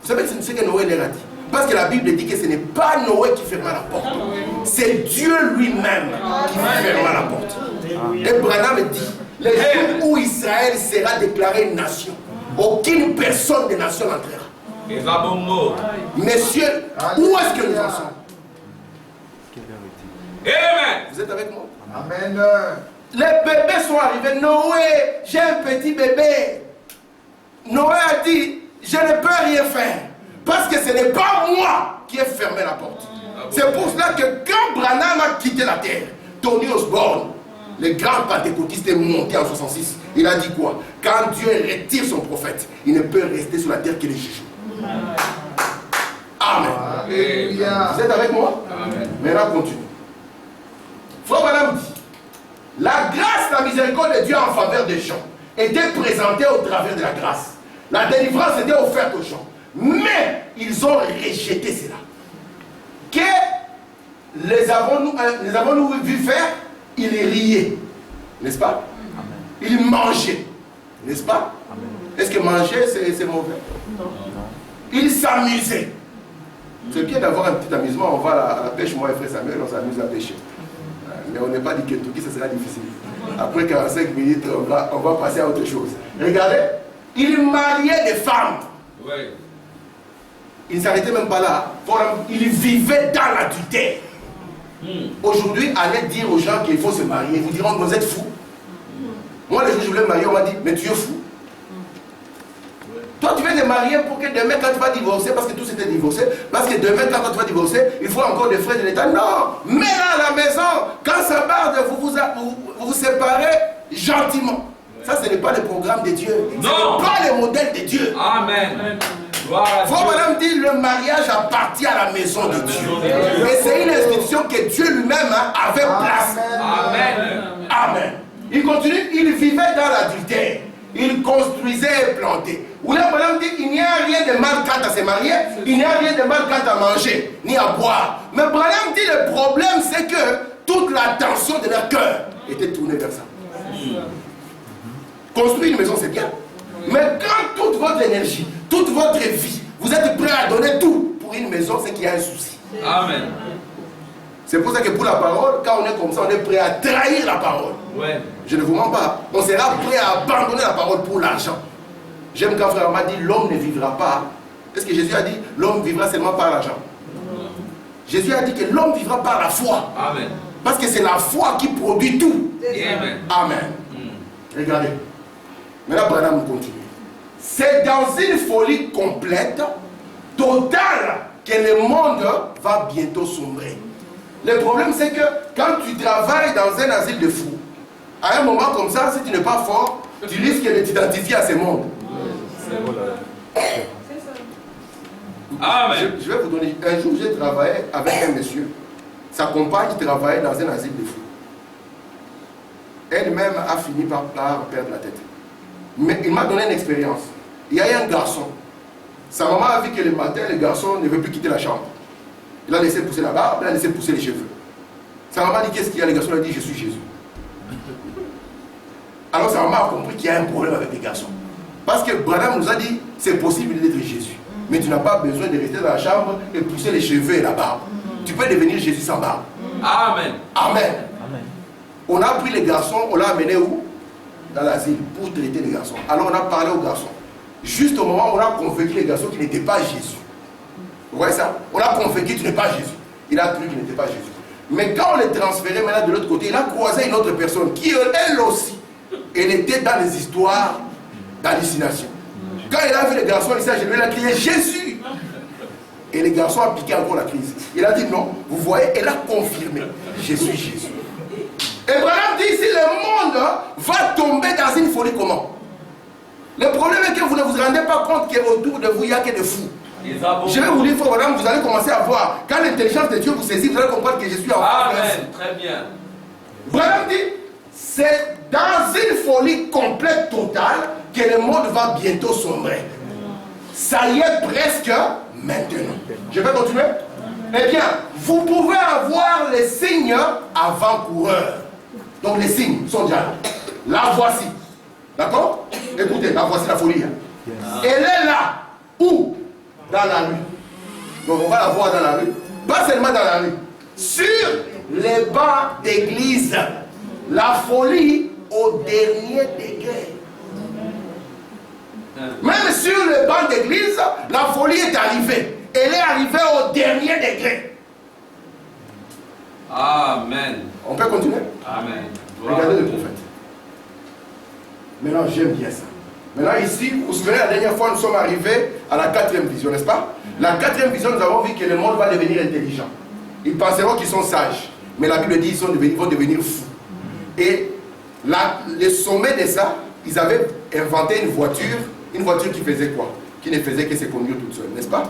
Vous savez ce que Noé leur a dit? Parce que la Bible dit que ce n'est pas Noé qui ferma la porte. C'est Dieu lui-même qui ferma la porte. Et Branham dit, les jours où Israël sera déclaré une nation, aucune personne de nation n'entrera. Messieurs, où est-ce que nous en sommes? Amen. Vous êtes avec moi? Amen. Les bébés sont arrivés. Noé, j'ai un petit bébé. Noé a dit, je ne peux rien faire. Parce que ce n'est pas moi qui ai fermé la porte. C'est pour cela que quand Branham a quitté la terre, Tony Osborne, le grand pentecôtiste, est monté en 66. Il a dit quoi? Quand Dieu retire son prophète, il ne peut rester sur la terre que les juges. Amen. Vous êtes avec moi? Amen. Maintenant, continue. Frère Branham dit, la grâce, la miséricorde de Dieu en faveur des gens était présentée au travers de la grâce. La délivrance était offerte aux gens. Mais ils ont rejeté cela. Que les avons-nous vu faire? Ils riaient, n'est-ce pas? Amen. Ils mangeaient, n'est-ce pas? Est-ce que manger c'est mauvais? Non. Ils s'amusaient. C'est bien d'avoir un petit amusement. On va à la pêche, moi et frère Samuel, on s'amuse à pêcher. Mais on n'est pas dit que tout ça sera difficile. Après 45 minutes, on va passer à autre chose. Regardez, ils mariaient des femmes. Ouais. Ils ne s'arrêtaient même pas là. Ils vivaient dans l'adultère. Aujourd'hui, allez dire aux gens qu'il faut se marier. Ils vous diront, vous êtes fous. Moi, le jour où je voulais me marier, on m'a dit, mais tu es fou. Toi, tu veux te marier pour que demain, quand tu vas divorcer, parce que tous étaient divorcés, parce que demain, quand tu vas divorcer, il faut encore des frais de l'État. Non, mais là, à la maison, quand ça barde, vous séparez gentiment. Ça, ce n'est pas le programme de Dieu. Ce n'est pas le modèle de Dieu. Amen. Frère Branham dit le mariage appartient à la maison de Dieu. Et c'est une institution que Dieu lui-même avait placée. Amen. Amen. Il continue, il vivait dans l'adultère. Il construisait et plantait. William Branham dit il n'y a rien de mal quand à se marier, il n'y a rien de mal quand à manger, ni à boire. Mais Branham dit le problème c'est que toute l'attention de leur cœur était tournée vers ça. Construire une maison c'est bien. Mais quand toute votre énergie, toute votre vie, vous êtes prêt à donner tout pour une maison, c'est qu'il y a un souci. Amen. C'est pour ça que pour la parole, quand on est comme ça, on est prêt à trahir la parole. Ouais. Je ne vous mens pas. On sera prêt à abandonner la parole pour l'argent. J'aime quand frère m'a dit l'homme ne vivra pas. Est-ce que Jésus a dit l'homme vivra seulement par l'argent? Jésus a dit que l'homme vivra par la foi. Amen. Parce que c'est la foi qui produit tout. Amen. Amen. Regardez. Maintenant, Branham continue. C'est dans une folie complète, totale, que le monde va bientôt sombrer. Le problème, c'est que quand tu travailles dans un asile de fous, à un moment comme ça, si tu n'es pas fort, tu risques de t'identifier à ce monde. Amen. Je vais vous donner. Un jour, j'ai travaillé avec un monsieur. Sa compagne travaillait dans un asile de fous. Elle-même a fini par perdre la tête. Mais il m'a donné une expérience. Il y a eu un garçon. Sa maman a vu que le matin, le garçon ne veut plus quitter la chambre. Il a laissé pousser la barbe, il a laissé pousser les cheveux. Sa maman dit qu'est-ce qu'il y a? Le garçon a dit je suis Jésus. Alors sa maman a compris qu'il y a un problème avec les garçons. Parce que Branham nous a dit c'est possible d'être Jésus. Mais tu n'as pas besoin de rester dans la chambre et pousser les cheveux et la barbe. Tu peux devenir Jésus sans barbe. Amen. Amen. On a pris les garçons, on l'a amené où? Dans l'asile pour traiter les garçons. Alors on a parlé aux garçons. Juste au moment où on a convaincu les garçons qui n'étaient pas Jésus. Vous voyez ça? On a convaincu tu n'es pas Jésus. Il a cru qu'il n'était pas Jésus. Mais quand on les transférait maintenant de l'autre côté, il a croisé une autre personne qui elle aussi, elle était dans les histoires d'hallucination. Quand il a vu les garçons, il s'est agenouillé, il a crié Jésus. Et les garçons ont piqué encore la crise. Il a dit non, vous voyez, elle a confirmé. Je suis Jésus. Et Branham dit si le monde va tomber dans une folie, comment? Le problème est que vous ne vous rendez pas compte qu'autour de vous, il n'y a que des fous. Je vais vous dire, Branham, vous allez commencer à voir. Quand l'intelligence de Dieu vous saisit, vous allez comprendre que je suis en Amen. Très bien. Branham dit c'est dans une folie complète, totale, que le monde va bientôt sombrer. Ça y est presque maintenant. Je vais continuer. Eh bien, vous pouvez avoir les signes avant-coureurs. Donc les signes sont déjà là. La voici. D'accord? Écoutez, la voici la folie. Elle est là. Où? Dans la rue. Donc on va la voir dans la rue. Pas seulement dans la rue. Sur les bancs d'église. La folie au dernier degré. Même sur le banc d'église, la folie est arrivée. Elle est arrivée au dernier degré. Amen. On peut continuer? Amen. Regardez le prophète. Maintenant, j'aime bien ça. Maintenant, ici, vous vous souvenez, la dernière fois, nous sommes arrivés à la 4e vision, n'est-ce pas? La 4e vision, nous avons vu que le monde va devenir intelligent. Ils penseront qu'ils sont sages. Mais la Bible dit qu'ils vont devenir fous. Et le sommet de ça, ils avaient inventé une voiture qui faisait quoi? Qui ne faisait que se conduire toute seule, n'est-ce pas?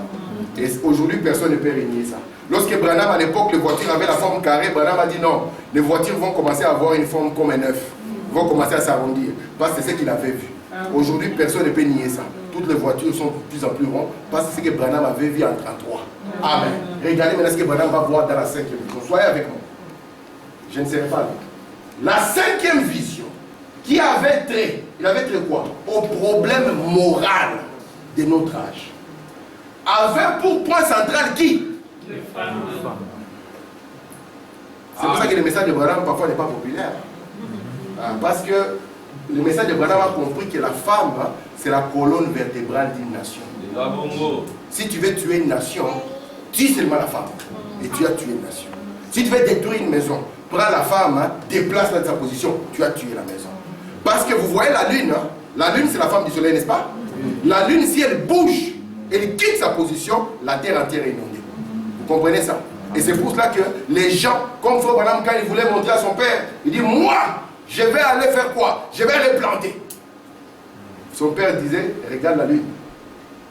Et aujourd'hui, personne ne peut régner ça. Lorsque Branham, à l'époque, les voitures avaient la forme carrée, Branham a dit non, les voitures vont commencer à avoir une forme comme un œuf. Ils vont commencer à s'arrondir. Parce que c'est ce qu'il avait vu. Aujourd'hui, personne ne peut nier ça. Toutes les voitures sont de plus en plus rondes parce que c'est ce que Branham avait vu en 33. Amen. Regardez maintenant ce que Branham va voir dans la 5e vision. Soyez avec moi. Je ne serai pas là. La 5e vision, qui avait trait, il avait trait quoi? Au problème moral de notre âge. Avait pour point central qui? Les femmes. C'est pour ça que le message de Branham parfois n'est pas populaire. Parce que le message de Branham a compris que la femme, c'est la colonne vertébrale d'une nation. Si tu veux tuer une nation, tue seulement la femme. Et tu as tué une nation. Si tu veux détruire une maison, prends la femme, déplace-la de sa position, tu as tué la maison. Parce que vous voyez la lune c'est la femme du soleil, n'est-ce pas? La lune, si elle bouge, elle quitte sa position, la terre entière est inondée. Vous comprenez ça? Et c'est pour cela que les gens, comme Frère Branham, quand il voulait montrer à son père, il dit, moi, je vais aller faire quoi? Je vais aller planter. Son père disait, regarde la lune.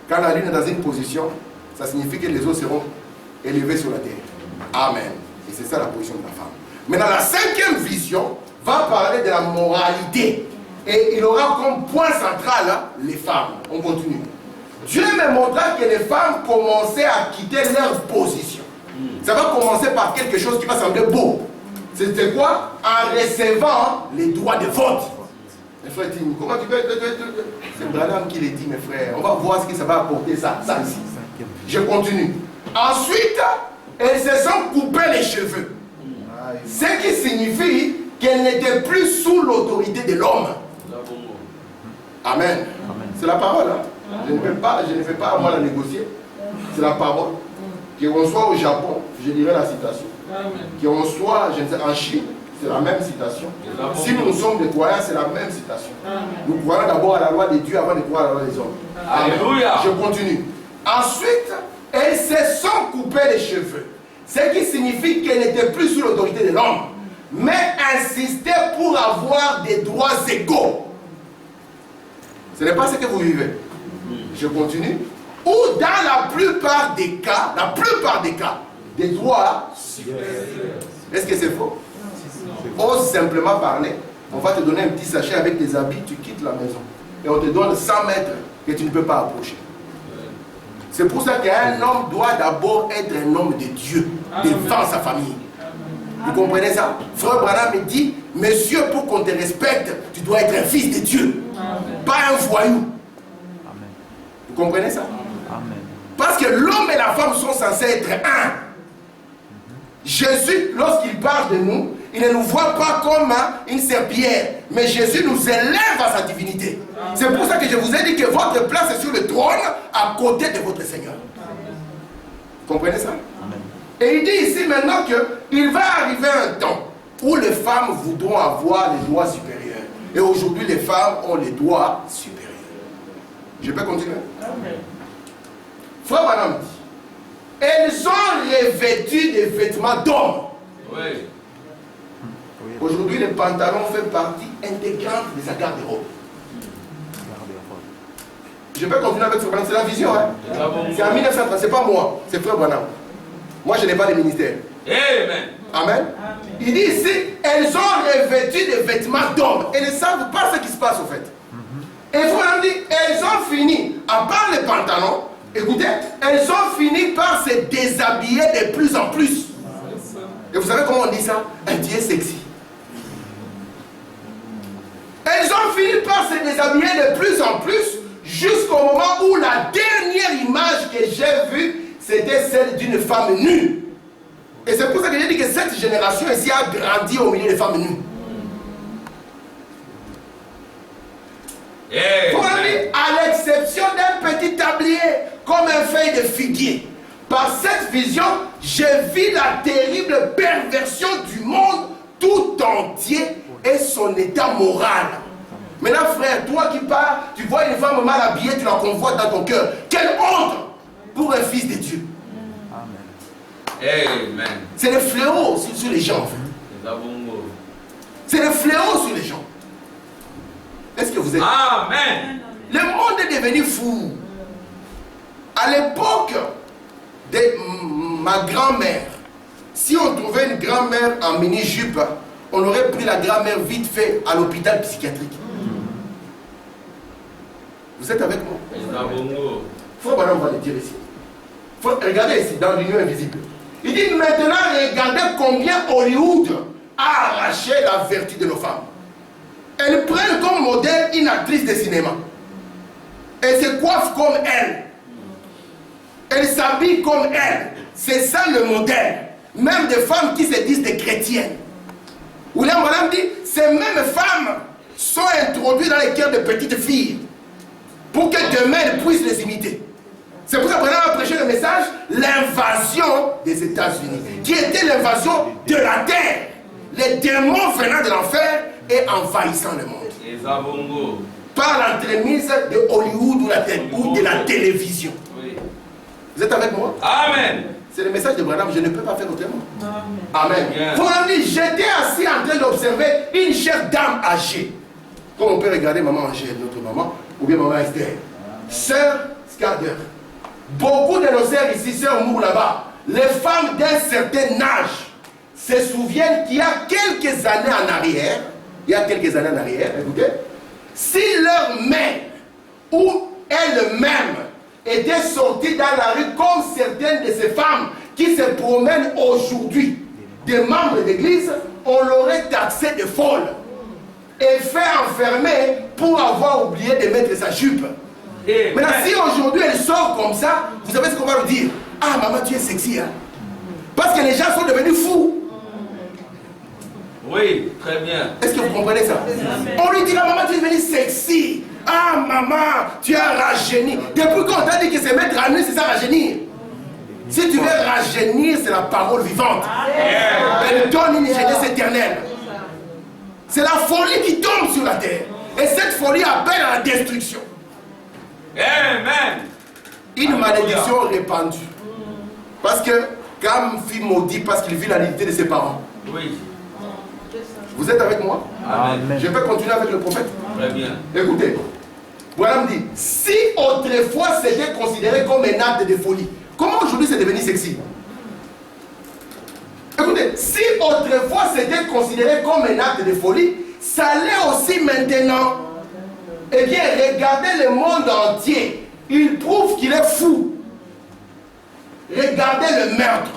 Quand la lune est dans une position, ça signifie que les eaux seront élevées sur la terre. Amen. Et c'est ça la position de la femme. Maintenant, la cinquième vision va parler de la moralité. Et il aura comme point central hein, les femmes. On continue. Dieu me montra que les femmes commençaient à quitter leur position. Ça va commencer par quelque chose qui va sembler beau. C'était quoi? En recevant les droits de vote. Mes frères, comment tu peux... C'est Branham qui l'a dit, mes frères. On va voir ce que ça va apporter, ça ici. Je continue. Ensuite, elles se sont coupées les cheveux. Ce qui signifie qu'elles n'étaient plus sous l'autorité de l'homme. Amen. C'est la parole. Hein? Je ne fais pas à moi la négocier. C'est la parole. Qu'on soit au Japon, je dirais la citation. Qu'on soit, je ne sais, en Chine, c'est la même citation. Si nous sommes des croyants, c'est la même citation. Nous croyons d'abord à la loi de Dieu avant de croire à la loi des hommes. Alléluia. Je continue. Ensuite, elles se sont coupées les cheveux. Ce qui signifie qu'elles n'étaient plus sous l'autorité de l'homme, mais insistaient pour avoir des droits égaux. Ce n'est pas ce que vous vivez. Je continue. Ou dans la plupart des cas, des droits supérieurs. Est-ce que c'est faux? Ose simplement parler. On va te donner un petit sachet avec tes habits, tu quittes la maison. Et on te donne 100 mètres que tu ne peux pas approcher. C'est pour ça qu'un homme doit d'abord être un homme de Dieu, devant sa famille. Vous comprenez ça? Frère Branham me dit, monsieur, pour qu'on te respecte, tu dois être un fils de Dieu, pas un voyou. Vous comprenez ça? Parce que l'homme et la femme sont censés être un. Jésus, lorsqu'il parle de nous, il ne nous voit pas comme une serpillière, mais Jésus nous élève à sa divinité. C'est pour ça que je vous ai dit que votre place est sur le trône à côté de votre Seigneur. Vous comprenez ça? Et il dit ici maintenant qu'il va arriver un temps où les femmes voudront avoir les droits supérieurs. Et aujourd'hui, les femmes ont les droits supérieurs. Je peux continuer? Frère Branham dit, elles ont revêtu des vêtements d'hommes. Oui. Aujourd'hui, les pantalons font partie intégrante de sa garde-robe. Je peux continuer avec ce Branham, c'est la vision. Hein? C'est en 1930, c'est pas moi, c'est Frère Branham. Moi, je n'ai pas de ministère. Amen. Amen. Il dit ici, elles ont revêtu des vêtements d'hommes. Elles ne savent pas ce qui se passe au fait. Et Frère Branham dit, elles ont fini, à part les pantalons, écoutez, elles ont fini par se déshabiller de plus en plus. Et vous savez comment on dit ça? Un Dieu sexy. Elles ont fini par se déshabiller de plus en plus jusqu'au moment où la dernière image que j'ai vue, c'était celle d'une femme nue. Et c'est pour ça que j'ai dit que cette génération ici a grandi au milieu des femmes nues. À l'exception d'un petit tablier comme un feuille de figuier. Par cette vision, j'ai vu la terrible perversion du monde tout entier et son état moral. Maintenant, frère, toi qui pars, tu vois une femme mal habillée, tu la convoites dans ton cœur. Quelle honte pour un fils de Dieu. Amen. C'est le fléau sur les gens. C'est le fléau sur les gens. Est-ce que vous êtes... Amen. Le monde est devenu fou. À l'époque de ma grand-mère, si on trouvait une grand-mère en mini-jupe, on aurait pris la grand-mère vite fait à l'hôpital psychiatrique. Vous êtes avec moi? Frère Branham va le dire ici. Regardez ici, dans l'union invisible. Il dit maintenant, regardez combien Hollywood a arraché la vertu de nos femmes. Elles prennent comme modèle une actrice de cinéma. Elles se coiffent comme elle. Elles s'habillent comme elle. C'est ça le modèle. Même des femmes qui se disent des chrétiennes. William Branham dit, ces mêmes femmes sont introduites dans les cœurs de petites filles pour que demain elles puissent les imiter. C'est pour ça que Branham a prêché le message, l'invasion des États-Unis, qui était l'invasion de la terre. Les démons venant de l'enfer et envahissant le monde. Par l'entremise de Hollywood ou de la télévision. Vous êtes avec moi? Amen. C'est le message de Branham, je ne peux pas faire autrement. Amen. Branham dit, j'étais assis en train d'observer une chère dame âgée. Comme on peut regarder maman Angèle, notre maman, ou bien maman Esther. Sœur Scarder. Beaucoup de nos sœurs ici, sœurs Mour là-bas, les femmes d'un certain âge se souviennent qu'il y a quelques années en arrière, écoutez, si leur mère ou elles-mêmes étaient sorties dans la rue comme certaines de ces femmes qui se promènent aujourd'hui, des membres d'église, on l'aurait taxé de folle et fait enfermer pour avoir oublié de mettre sa jupe. Maintenant, si aujourd'hui elle sort comme ça, vous savez ce qu'on va lui dire? Ah, maman, tu es sexy, hein? Parce que les gens sont devenus fous. Oui, très bien. Est-ce que vous comprenez ça? On lui dira, maman, tu es devenue sexy. Ah, maman, tu as rajeuni. Depuis qu'on t'a dit que c'est mettre à nu, c'est ça rajeunir. Si tu veux rajeunir, c'est la parole vivante. Elle donne une jeunesse éternelle. C'est la folie qui tombe sur la terre. Et cette folie appelle à la destruction. Amen. Une malédiction répandue. Parce que, comme fille maudit, parce qu'il vit la dignité de ses parents. Oui. Vous êtes avec moi? Amen. Je vais continuer avec le prophète. Très bien. Écoutez, voilà me dit, si autrefois c'était considéré comme un acte de folie, comment aujourd'hui c'est devenu sexy? Écoutez, si autrefois c'était considéré comme un acte de folie, ça l'est aussi maintenant. Eh bien, regardez le monde entier. Il prouve qu'il est fou. Regardez le meurtre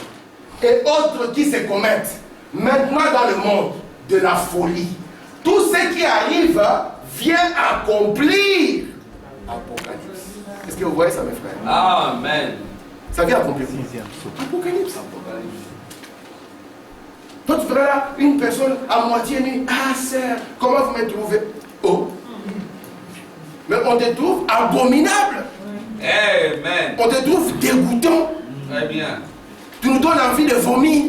et autres qui se commettent maintenant dans le monde de la folie. Tout ce qui arrive vient accomplir Apocalypse. Est-ce que vous voyez ça, mes frères? Amen. Ça vient accomplir Apocalypse. Toi, tu verras là une personne à moitié nue. Ah, sœur, comment vous me trouvez? Oh. Mais on te trouve abominable. Amen. On te trouve dégoûtant. Très bien. Tu nous donnes envie de vomir.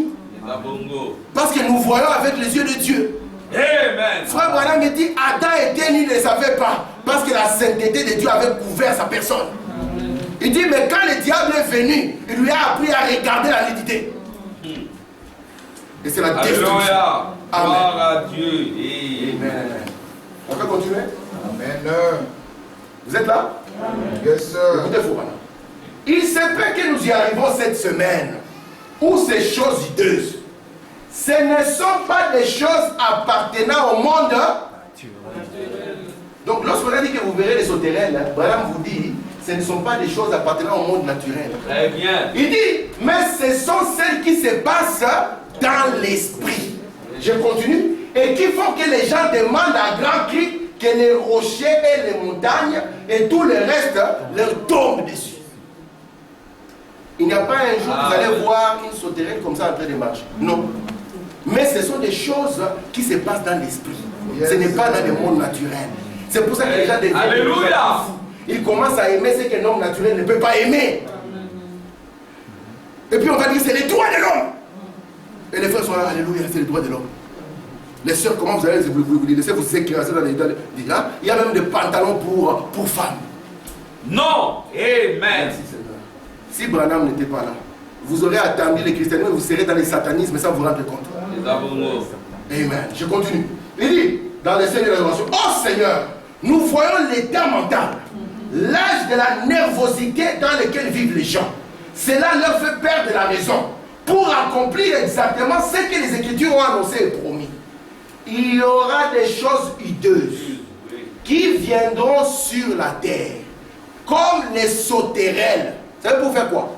Parce que nous voyons avec les yeux de Dieu. Amen. Frère Branham me dit, Adam était nu, il ne savait pas. Parce que la sainteté de Dieu avait couvert sa personne. Il dit, mais quand le diable est venu, il lui a appris à regarder la nudité. Et c'est la destruction. Amen. Gloire à Dieu. Amen. On peut continuer? Amen. Vous êtes là? Amen. Yes, sir. Écoutez, Fouana. Il se peut que nous y arrivons cette semaine où ces choses hideuses, ce ne sont pas des choses appartenant au monde. Donc, lorsqu'on a dit que vous verrez les sauterelles, Branham vous dit, ce ne sont pas des choses appartenant au monde naturel. Très bien. Il dit, mais ce sont celles qui se passent dans l'esprit. Je continue. Et qui font que les gens demandent à grands cris que les rochers et les montagnes et tout le reste leur tombent dessus. Il n'y a pas un jour que vous allez voir une sauterelle comme ça en train de marcher. Non. Mais ce sont des choses qui se passent dans l'esprit. Ce n'est pas dans le monde naturel. C'est pour ça que les gens deviennent. Alléluia. Ils commencent à aimer ce qu'un homme naturel ne peut pas aimer. Et puis on va dire c'est les droits de l'homme. Et les frères sont là, alléluia, c'est les droits de l'homme. Les sœurs, comment vous allez vous laisser vous écraser dans les dents? Il y a même des pantalons pour femmes. Non. Amen. Si Branham n'était pas là, vous aurez attendu le christianisme, vous serez dans le satanisme sans vous rendre compte. Amen. Je continue. Il dit, dans les scènes de l'adoration, oh Seigneur, nous voyons l'état mental, l'âge de la nervosité dans lequel vivent les gens. Cela leur fait perdre la raison pour accomplir exactement ce que les Écritures ont annoncé et promis. Il y aura des choses hideuses qui viendront sur la terre, comme les sauterelles. Vous savez pour faire quoi?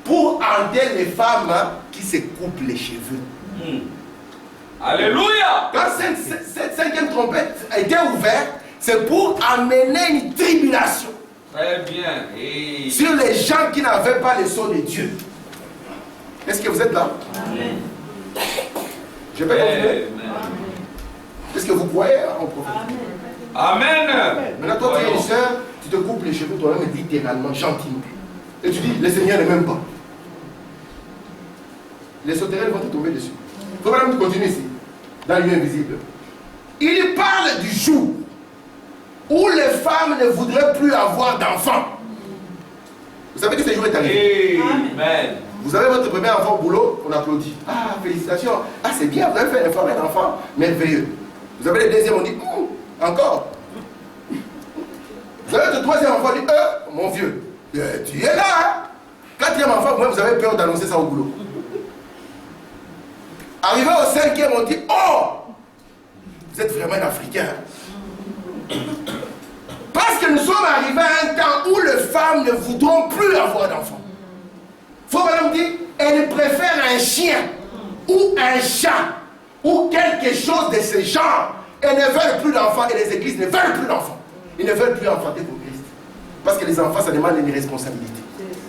Pour hanter les femmes qui se coupent les cheveux. Alléluia. Quand cette cinquième trompette a été ouverte, c'est pour amener une tribulation. Très bien. Sur les gens qui n'avaient pas le sceau de Dieu. Est-ce que vous êtes là? Amen. Je vais continuer. Est-ce que vous croyez en prophète? Amen. Maintenant, toi, tu es une soeur, tu te coupes les cheveux toi-même littéralement, gentiment. Et tu dis, le Seigneur ne m'aime pas. Les sauterelles vont te tomber dessus. Il faut vraiment continuer ici, dans le lieu invisible. Il parle du jour où les femmes ne voudraient plus avoir d'enfants. Vous savez que ce jour est arrivé. Amen. Vous avez votre premier enfant au boulot, on applaudit. Ah, félicitations. Ah, c'est bien, vous avez fait un enfant merveilleux. Vous avez le deuxième, on dit, encore. Vous avez votre troisième enfant, on dit, mon vieux. Tu es là, hein? Quatrième enfant, vous avez peur d'annoncer ça au boulot. Arrivé au cinquième, on dit, oh, vous êtes vraiment un Africain. Parce que nous sommes arrivés à un temps où les femmes ne voudront plus avoir d'enfants. Faut vraiment dire, elles préfèrent un chien ou un chat ou quelque chose de ce genre. Elles ne veulent plus d'enfants et les églises ne veulent plus d'enfants. Ils ne veulent plus enfanter pour Christ. Parce que les enfants, ça demande une responsabilité.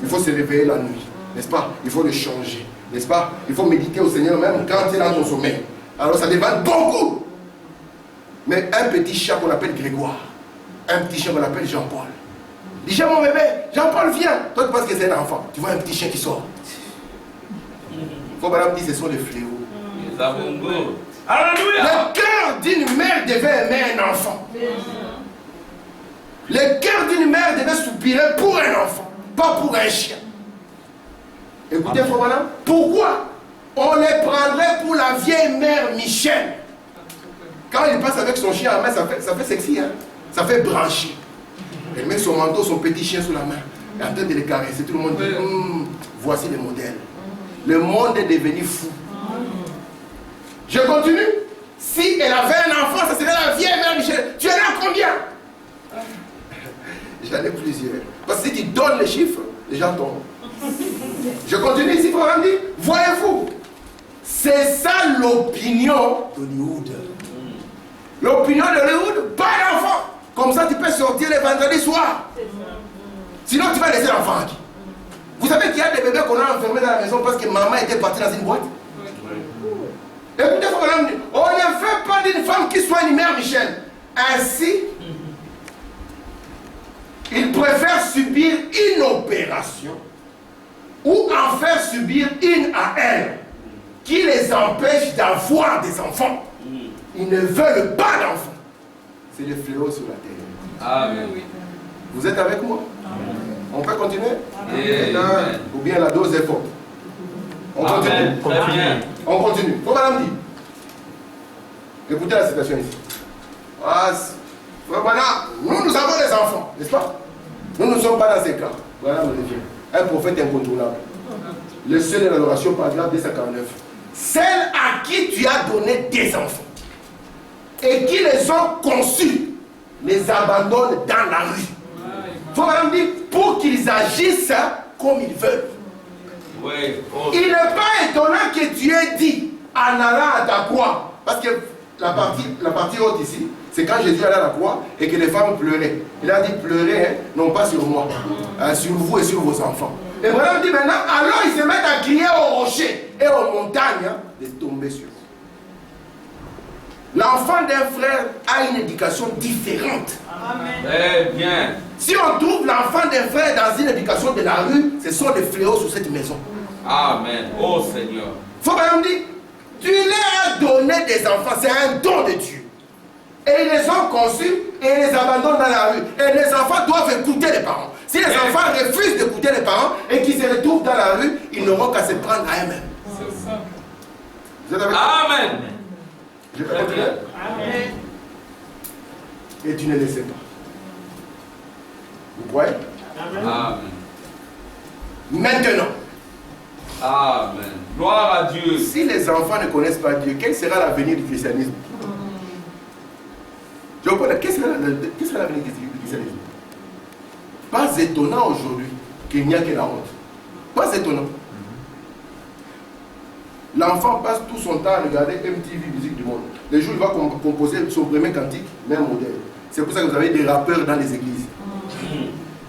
Il faut se réveiller la nuit, n'est-ce pas? Il faut le changer, n'est-ce pas? Il faut méditer au Seigneur même quand il est dans ton sommeil. Alors ça demande beaucoup. Mais un petit chat qu'on appelle Grégoire, un petit chien qu'on appelle Jean-Paul. Dis, mon bébé, Jean-Paul vient. Toi tu penses que c'est un enfant. Tu vois un petit chien qui sort. Il faut madame dire ce sont les fléaux. Alléluia. Le cœur d'une mère devait aimer un enfant. Le cœur d'une mère devait soupirer pour un enfant, pas pour un chien. Écoutez, frère madame, pourquoi on les prendrait pour la vieille mère Michel? Quand il passe avec son chien à la main, ça fait sexy, hein? Ça fait brancher. Elle met son manteau, son petit chien sous la main, et en train de les caresser. Tout le monde dit, voici le modèle. Le monde est devenu fou. Je continue. Si elle avait un enfant, ça serait la vieille mère Michel. Tu en as combien? J'en ai plusieurs. Parce que si tu donnes les chiffres, les gens tombent. Je continue ici, pour me dire, voyez-vous, c'est ça l'opinion d'Hollywood. L'opinion d'Hollywood, pas d'enfant. Comme ça, tu peux sortir les vendredis soirs. Sinon, tu vas laisser l'enfant à qui? Vous savez qu'il y a des bébés qu'on a enfermés dans la maison parce que maman était partie dans une boîte? Écoutez, on ne fait pas d'une femme qui soit une mère Michel. Ainsi, ils préfèrent subir une opération ou en faire subir une à elle qui les empêche d'avoir des enfants. Ils ne veulent pas d'enfants. C'est le fléau sur la terre. Amen. Vous êtes avec moi? Amen. On peut continuer? Amen. Ou bien la dose est forte? On continue. On continue. Faut madame dire. Écoutez la situation ici. Voilà, nous avons des enfants, n'est-ce pas? Nous ne sommes pas dans ces cas. Voilà, me revient. Un prophète incontournable. Le seul de l'adoration, paragraphe 249. Celles à qui tu as donné des enfants et qui les ont conçus, les abandonnent dans la rue. Il faut vraiment dire pour qu'ils agissent comme ils veulent. Oui. Oh. Il n'est pas étonnant que tu aies dit en allant à ta croix. Parce que la partie haute ici, c'est quand Jésus allait à la croix et que les femmes pleuraient. Il a dit pleurez, hein, non pas sur moi, sur vous et sur vos enfants. Et voilà, on dit maintenant, alors ils se mettent à crier aux rochers et aux montagnes hein, de tomber sur vous. L'enfant d'un frère a une éducation différente. Amen. Très bien. Si on trouve l'enfant d'un frère dans une éducation de la rue, ce sont des fléaux sur cette maison. Amen. Oh Seigneur. Faut pas me dire, tu leur as donné des enfants, c'est un don de Dieu. Et ils les ont conçus et ils les abandonnent dans la rue. Et les enfants doivent écouter les parents. Si les enfants refusent d'écouter les parents et qu'ils se retrouvent dans la rue, ils n'auront qu'à se prendre à eux-mêmes. C'est ça. Vous êtes avec moi? Amen. Je peux continuer? Amen. Et tu ne le sais pas. Vous croyez? Amen. Maintenant, Amen. Gloire à Dieu. si les enfants ne connaissent pas Dieu, quel sera l'avenir du christianisme? Je vous pose, quel sera l'avenir du christianisme? Pas étonnant aujourd'hui qu'il n'y a que la honte. Pas étonnant. L'enfant passe tout son temps à regarder MTV Musique du Monde. Le jour où il va composer son premier cantique, même modèle. C'est pour ça que vous avez des rappeurs dans les églises.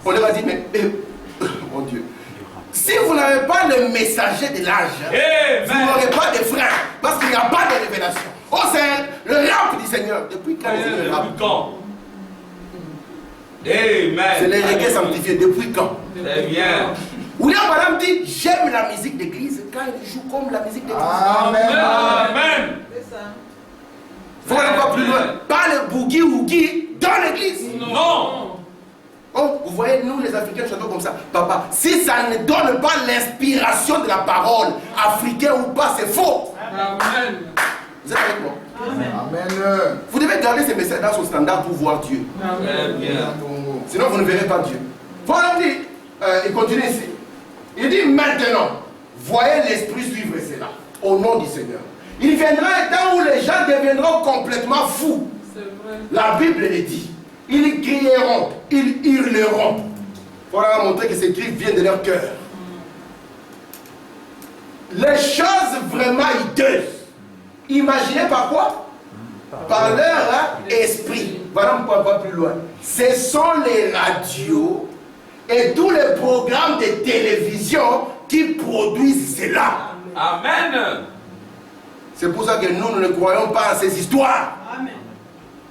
On leur a dit, mais mon Dieu, si vous n'avez pas le messager de l'âge, vous n'aurez pas de frères, parce qu'il n'y a pas de révélation. Oh, c'est le rap du Seigneur. Depuis quand c'est le rap? Amen. C'est le reggae sanctifié. Depuis quand? Très bien. William Branham dit, j'aime la musique d'église quand il joue comme la musique d'église. Amen. Amen. C'est ça. Il faut aller pas plus loin. Pas le boogie-woogie dans l'église. Non. Oh, vous voyez, nous les Africains chantons comme ça. Papa, si ça ne donne pas l'inspiration de la parole, africain ou pas, c'est faux. Amen. Vous êtes avec moi? Amen. Vous devez garder ces messages dans son standard pour voir Dieu. Très bien. Sinon, vous ne verrez pas Dieu. Faut leur dire, il continue ici. Il dit maintenant, voyez l'esprit suivre cela, au nom du Seigneur. Il viendra un temps où les gens deviendront complètement fous. La Bible le dit. Ils crieront, ils hurleront. Il faudra montrer que ces cris viennent de leur cœur. Les choses vraiment hideuses. Imaginez par quoi? Par leur esprit. Voilà, on ne peut pas plus loin. Ce sont les radios et tous les programmes de télévision qui produisent cela. Amen. C'est pour ça que nous ne croyons pas à ces histoires. Amen.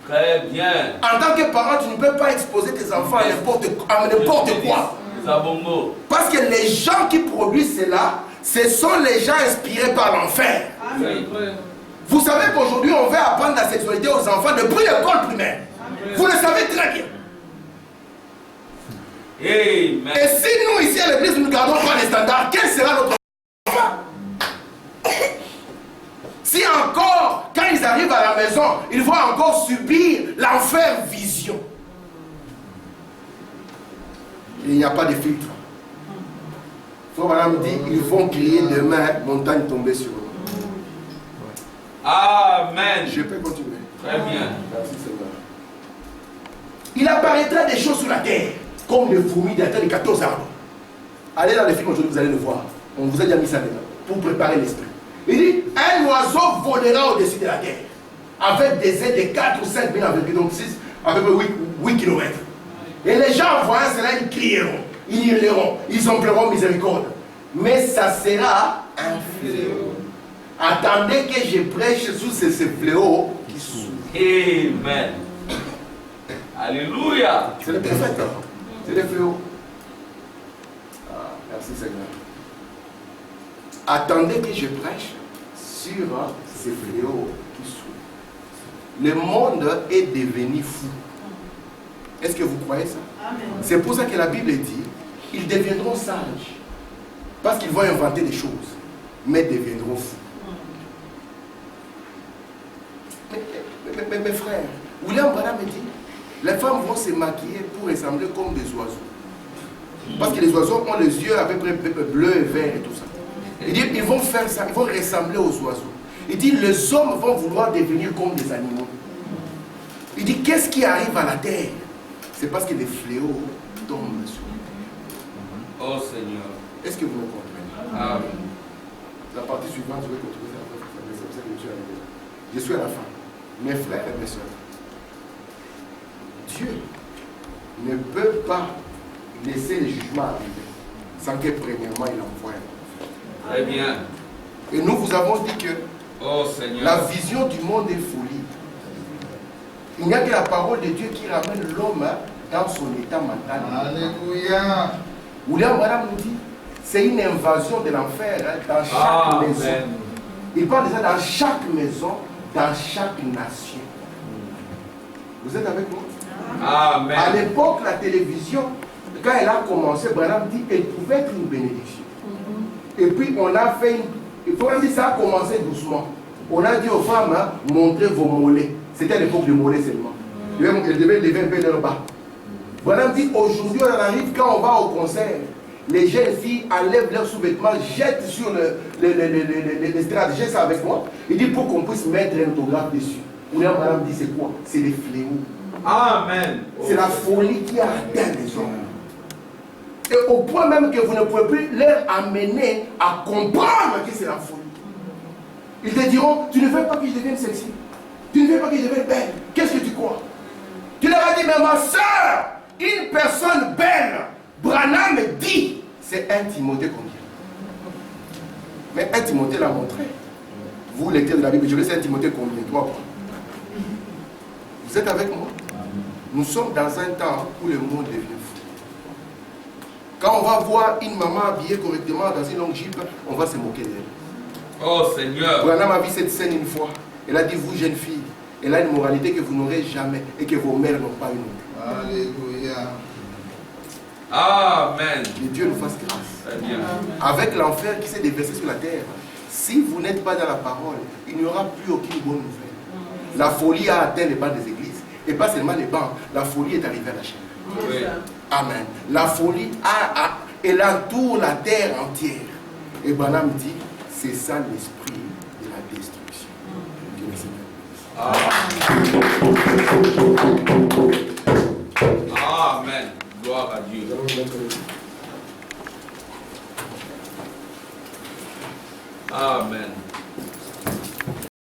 Très bien. En tant que parent, tu ne peux pas exposer tes enfants à n'importe quoi. Parce que les gens qui produisent cela, ce sont les gens inspirés par l'enfer. Vous savez qu'aujourd'hui, on veut apprendre la sexualité aux enfants depuis l'école primaire. Vous le savez très bien. Amen. Et si nous, ici à l'église, nous ne gardons pas les standards, quel sera notre enfant? Si encore, quand ils arrivent à la maison, ils vont encore subir l'enfer vision. Il n'y a pas de filtre. Frère Madame dit, ils vont crier demain, montagne tombée sur eux. Amen. Je peux continuer. Très bien. Merci Seigneur. Il apparaîtra des choses sur la terre, comme des fourmis de la terre de 14 arbres. Allez dans les films aujourd'hui, vous allez le voir. On vous a déjà mis ça dedans, pour préparer l'esprit. Il dit, un oiseau volera au-dessus de la terre, avec des ailes de 4 ou 5 000 envergure, donc 6, à peu près 8 km. Et les gens en voyant cela, ils crieront, ils hurleront, ils imploreront miséricorde. Mais ça sera un fléau. Attendez que je prêche sur ces fléaux qui souffrent. Amen. Alléluia. C'est le prophète. C'est les fléaux. Ah, merci Seigneur. Attendez que je prêche sur ces fléaux qui souffrent. Le monde est devenu fou. Est-ce que vous croyez ça? C'est pour ça que la Bible dit, ils deviendront sages. Parce qu'ils vont inventer des choses, mais deviendront fous. Mes frères, William Branham me dit, les femmes vont se maquiller pour ressembler comme des oiseaux. Parce que les oiseaux ont les yeux à peu près bleus et verts et tout ça. Il dit, ils vont faire ça, ils vont ressembler aux oiseaux. Il dit, les hommes vont vouloir devenir comme des animaux. Il dit, qu'est-ce qui arrive à la terre? C'est parce que les fléaux tombent sur la terre. Oh Seigneur. Est-ce que vous me comprenez? Amen. La partie suivante, je vais continuer. Je suis à la fin. Mes frères et mes soeurs, Dieu ne peut pas laisser le jugement arriver sans que premièrement il envoie un prophète. Très bien. Et nous vous avons dit que Oh Seigneur. la vision du monde est folie. Il n'y a que la parole de Dieu qui ramène l'homme dans son état mental. Alléluia. William Branham nous dit, c'est une invasion de l'enfer dans chaque maison. Il parle de ça dans chaque maison, dans chaque nation. Vous êtes avec moi? Amen. À l'époque, la télévision, quand elle a commencé, Branham dit qu'elle pouvait être une bénédiction. Et puis on a fait une... Il faut dire ça a commencé doucement. On a dit aux femmes, hein, montrez vos mollets. C'était à l'époque de mollets seulement. Elles devaient lever un peu leur bas. Branham dit aujourd'hui, on arrive quand on va au concert. Les jeunes filles enlèvent leurs sous-vêtements, jettent sur l'estrade, jettent ça avec moi. Il dit pour qu'on puisse mettre un autographe dessus. William Branham dit c'est quoi? C'est les fléaux. Amen. C'est la folie qui a atteint les hommes. Et au point même que vous ne pouvez plus leur amener à comprendre que c'est la folie. Ils te diront, tu ne veux pas que je devienne sexy. Tu ne veux pas que je devienne belle. Qu'est-ce que tu crois? Tu leur as dit, mais ma soeur, une personne belle, Branham dit, c'est 1 Timothée combien? Mais 1 Timothée l'a montré. Vous, lecteurs de la Bible, je vais dire 1 Timothée combien? 3 points. Vous êtes avec moi? Nous sommes dans un temps où le monde devient fou. Quand on va voir une maman habillée correctement dans une longue jupe, on va se moquer d'elle. Oh Seigneur. Branham a vu cette scène une fois. Elle a dit, vous jeune fille, elle a une moralité que vous n'aurez jamais et que vos mères n'ont pas une. Alléluia. Amen. Que Dieu nous fasse grâce. Très bien. Avec l'enfer qui s'est déversé sur la terre, si vous n'êtes pas dans la parole, il n'y aura plus aucune bonne nouvelle. La folie a atteint les bancs des églises. Et pas seulement les bancs, la folie est arrivée à la chaîne. Oui. Amen. La folie a Elle entoure la terre entière. Et Branham dit, c'est ça l'esprit de la destruction. Que le Seigneur bénisse. Amen. Gloire à Dieu. Nous allons nous mettre Amen.